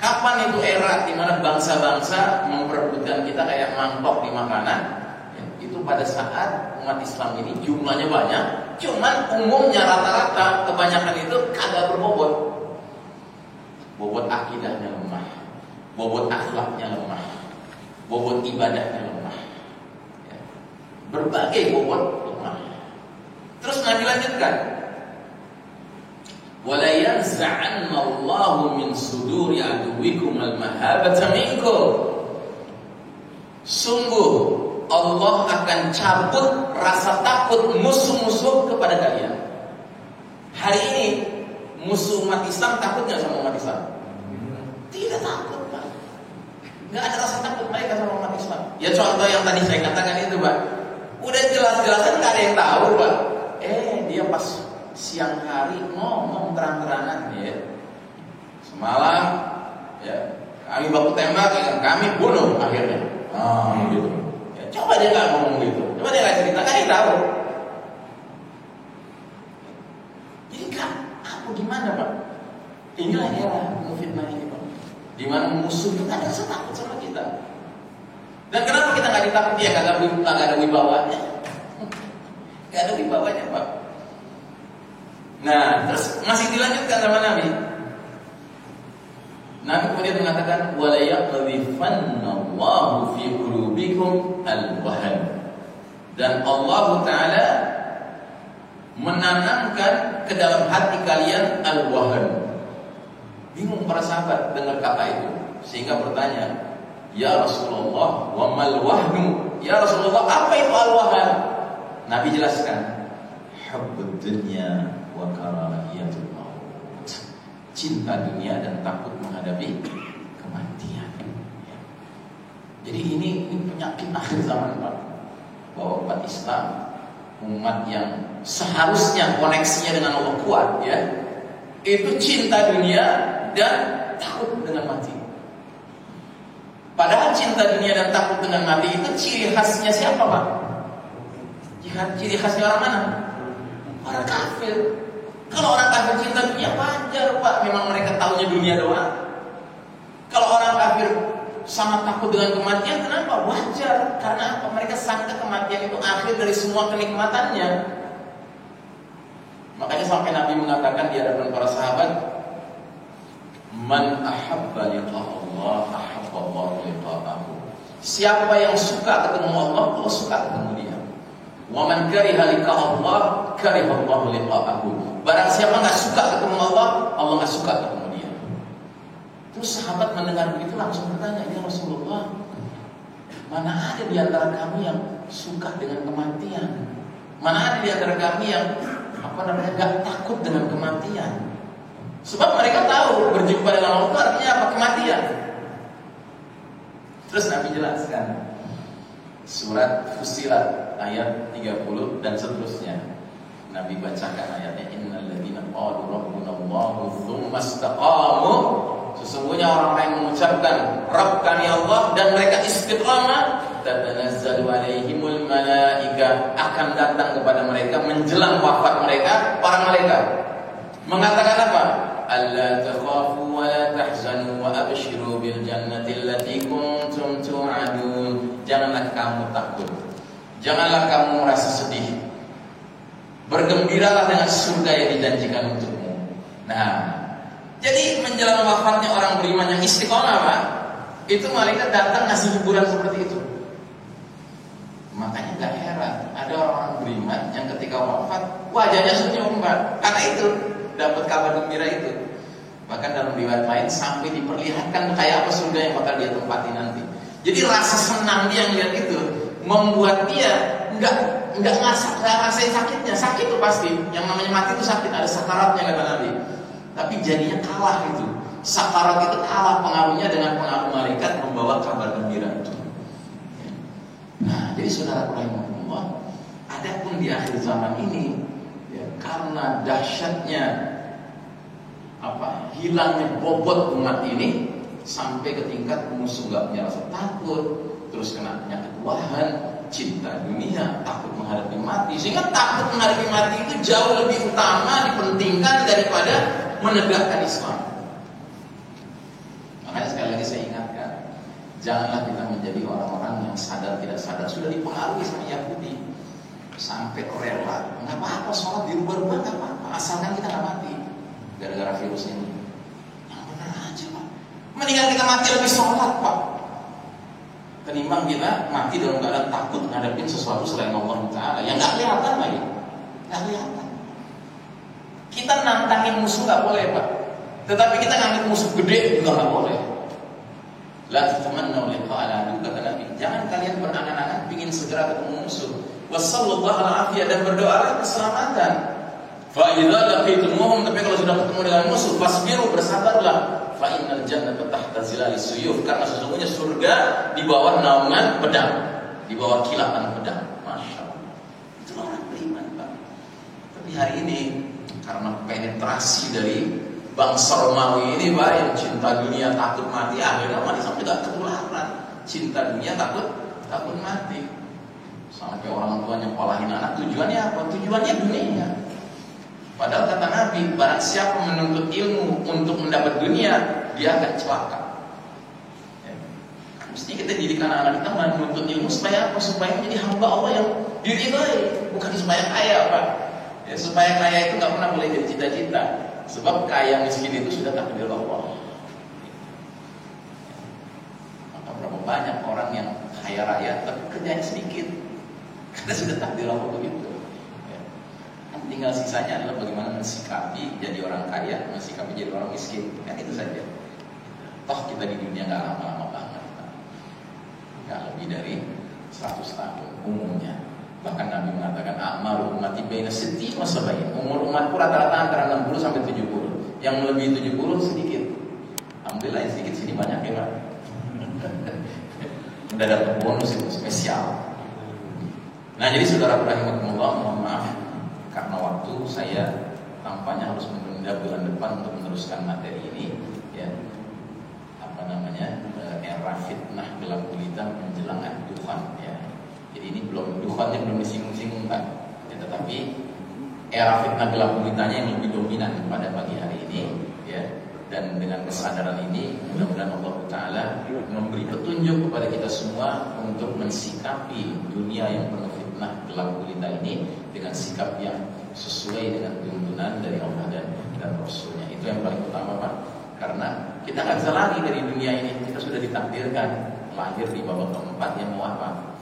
S1: kapan itu era di mana bangsa-bangsa memperebutkan kita kayak mangkok di makanan? Ya, itu pada saat umat Islam ini jumlahnya banyak, cuman umumnya rata-rata kebanyakan itu kagak berbobot. Bobot akidahnya lemah, bobot akhlaknya lemah, bobot ibadahnya lemah. Berbagai bobot lemah. Terus Nabi lanjutkan, "Wala yanza'anna Allahu min suduri aduwikum al-mahabata minkum." Sungguh Allah akan cabut rasa takut musuh-musuh kepada kalian. Hari ini musuh umat Islam takut gak sama umat Islam? Tidak takut, Pak. Gak ada rasa takut mereka sama umat Islam. Ya contoh yang tadi saya katakan itu, Pak. Udah jelas-jelasan gak ada yang tahu, Pak. Dia pas siang hari ngomong terang-terangan, ya. Semalam, ya, kami baku tembak, ya, kami bunuh akhirnya. Gitu. Ya, coba dia nggak ngomong gitu, coba dia nggak cerita, kan dia tahu. Jadi kan, apa gimana, Pak? Inilah era fitnah ini, Pak. Di mana musuh itu ada rasa takut sama kita. Dan kenapa kita nggak ditakuti? Ya kagak ada wibawanya, nggak ada wibawanya, Pak. Nah, terus masih dilanjutkan sama Nabi. Nabi kemudian mengatakan, "Wala yaqdhifanna Allahu fi qulubikum al-wahn." Dan Allah Ta'ala menanamkan ke dalam hati kalian al-wahn. Bingung para sahabat dengar kata itu, sehingga bertanya, "Ya Rasulullah, wa mal wahnu?" Ya Rasulullah, apa itu al-wahn? Nabi jelaskan, "Hubbud dunya wa karahiyatul maut." Cinta dunia dan takut menghadapi kematian. Jadi ini penyakit akhir zaman, Pak. Bahwa umat Islam umat yang seharusnya koneksinya dengan Allah kuat ya, itu cinta dunia dan takut dengan mati. Padahal cinta dunia dan takut dengan mati itu ciri khasnya siapa Pak? Ciri khasnya orang mana? Orang kafir. Kalau orang kafir cinta dunia wajar Pak, memang mereka taunya dunia doang. Kalau orang kafir sangat takut dengan kematian, kenapa? Wajar, karena apa? Mereka sangka kematian itu akhir dari semua kenikmatannya. Makanya sampai Nabi mengatakan di hadapan para sahabat, man ahabba liqa Allah ahabba Allah liqa'ahu. Siapa yang suka ketemu Allah, Allah suka ketemu dia. Wa man kariha liqa Allah kariha Allah liqa'ahu. Barang siapa enggak suka ketemu Allah, Allah enggak suka ketemu dia. Terus sahabat mendengar begitu langsung bertanya, "Ya Rasulullah, mana ada di antara kami yang suka dengan kematian? Mana ada di antara kami yang enggak takut dengan kematian?" Sebab mereka tahu berjumpa dengan Allah itu artinya apa? Kematian. Terus Nabi jelaskan surat Fussilat ayat 30 dan seterusnya. Nabi bacakan ayatnya, innal ladzina qalu rabbunallahu tsumma istaqamu. Sesungguhnya orang-orang yang mengucapkan Rabb kami Allah dan mereka istiqamah, tatanazzalu alaihimul malaika, akan datang kepada mereka menjelang wafat mereka para malaikat mengatakan apa? Alla takhafu wa la tahzanu wa abshiru bil jannati allati kuntum tu'adun. Janganlah kamu takut, janganlah kamu merasa sedih, bergembiralah dengan surga yang dijanjikan untukmu. Nah, jadi menjelang wafatnya orang beriman yang istiqomah Pak, itu malaikat datang ngasih hiburan seperti itu. Makanya gak heran ada orang-orang beriman yang ketika wafat wajahnya senyum Pak, karena itu dapat kabar gembira itu. Bahkan dalam riwayat lain sampai diperlihatkan kayak apa surga yang bakal dia tempati nanti. Jadi rasa senang dia melihat itu membuat dia nggak ngerasain sakitnya. Sakit itu pasti, yang namanya mati itu sakit, ada sakaratnya kata Nabi. Tapi jadinya kalah itu. Sakarat itu kalah pengaruhnya dengan pengaruh malaikat membawa kabar gembira itu. Nah, jadi saudara rahimahullah, adapun di akhir zaman ini ya, karena dahsyatnya hilangnya bobot umat ini sampai ke tingkat musuh nggak punya rasa takut, terus kena penyakit wahan, cinta dunia, takut menghadapi mati, sehingga takut menghadapi mati itu jauh lebih utama dipentingkan daripada menegakkan Islam. Makanya sekali lagi saya ingatkan, janganlah kita menjadi orang-orang yang sadar tidak sadar sudah dipengaruhi sama Yahudi sampai rela nggak apa-apa sholat dirubah-rubah nggak apa-apa asalkan kita nggak mati gara-gara virus ini. Yang benar aja Pak, mendingan kita mati lebih sholat Pak ketimbang kita mati dalam keadaan takut ngadepin sesuatu selain Allah Ta'ala yang nggak kelihatan lagi, nggak kelihatan. Kita nantangin musuh nggak boleh Pak, tetapi kita ngambil musuh gede juga nggak boleh. La tatamannu liqa'al adu, kata Nabi, jangan kalian berangan-angan ingin segera ketemu musuh. Wassallallahu alaihi dan berdoalah keselamatan. Fa idza laqitumuhum, tapi kalau sudah ketemu dengan musuh, fasbiru, bersabarlah. Fa innal jannata tahta zilalis suyuf, karena sesungguhnya surga di bawah naungan pedang, di bawah kilatan pedang. Masya Allah. Itu orang beriman Pak. Tapi hari ini karena penetrasi dari bangsa Romawi ini Pak, yang cinta dunia takut mati, akhirnya mati sampai gak ketularan. Cinta dunia takut mati. Sampai orang tuanya polahin anak, tujuannya apa? Tujuannya dunia. Padahal kata Nabi, barang siapa menuntut ilmu untuk mendapat dunia, dia akan celaka. Ya. Mesti kita didik anak-anak kita menuntut ilmu supaya apa? Supaya menjadi hamba Allah yang diridhai, bukan supaya kaya Pak. Ya, supaya kaya itu gak pernah boleh jadi cita-cita. Sebab kaya miskin itu sudah takdir Allah. Maka berapa banyak orang yang kaya raya tapi kerjanya sedikit, karena sudah takdir Allah begitu. Ya. Tinggal sisanya adalah bagaimana mensikapi jadi orang kaya, mensikapi jadi orang miskin. Kan itu saja. Toh kita di dunia gak lama-lama banget, gak lebih dari 100 tahun umumnya. Bahkan Nabi mengatakan a'maru ummati baina 60 wa 70. Umur umatku rata-rata antara 60 sampai 70. Yang lebih 70 sedikit. Alhamdulillah yang sedikit sini banyak ya Pak. Udah dapat bonus itu spesial. Nah, jadi saudara rahimahumullah, kesempatan untuk meneruskan materi ini, ya. Apa namanya? Era fitnah gelap gulita menjelang Dukhan, ya. Jadi ini Dukhannya belum disinggung-singgung kan, ya, tetapi era fitnah gelap gulitanya yang lebih dominan pada pagi hari ini, ya. Dan dengan kesadaran ini, mudah-mudahan Allah Ta'ala memberi petunjuk kepada kita semua untuk mensikapi dunia yang penuh fitnah gelap gulita ini dengan sikap yang sesuai dengan tuntunan dari Allah dan Rasulnya. Itu yang paling utama, Pak. Karena kita nggak bisa lari dari dunia ini. Kita sudah ditakdirkan lahir di babak keempat, yang mau apa?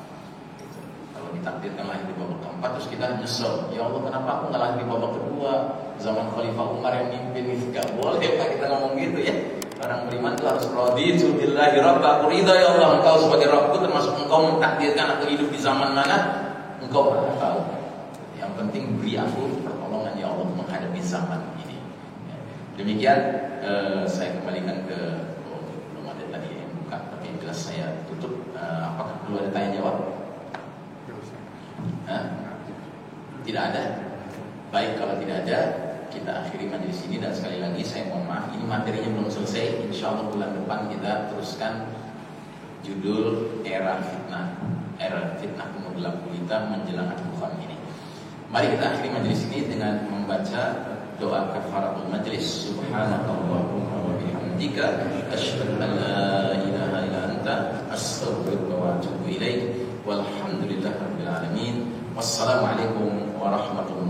S1: Kalau ditakdirkan lahir di babak keempat, terus kita nyesel, ya Allah kenapa aku nggak lahir di babak kedua? Zaman Khalifah Umar yang mimpin itu nggak boleh, Pak, kita ngomong gitu ya. Orang beriman itu harus raditu billahi rabba, aku ridha ya Allah engkau sebagai Rabbku, termasuk engkau mentakdirkan aku hidup di zaman mana, engkau maha tahu. Yang penting beri aku pertolongan ya Allah menghadapi zaman ini. Demikian saya kembalikan ke belum ada tadi yang buka, tapi yang jelas saya tutup. Apakah perlu ada tanya jawab? Tidak ada. Baik, kalau tidak ada, kita akhiri majelis ini. Dan sekali lagi saya mohon maaf, ini materinya belum selesai. Insya Allah bulan depan kita teruskan judul era fitnah penuh gelap gulita menjelang Dukhan ini. Mari kita akhiri majelis ini dengan membaca doa kafaratul majelis. Subhanakallahumma wa bihamdika asyhadu an la ilaha illa anta astaghfiruka wa atubu ilaik. Walhamdulillahirabbil alamin. Wassalamualaikum warahmatullahi wabarakatuh.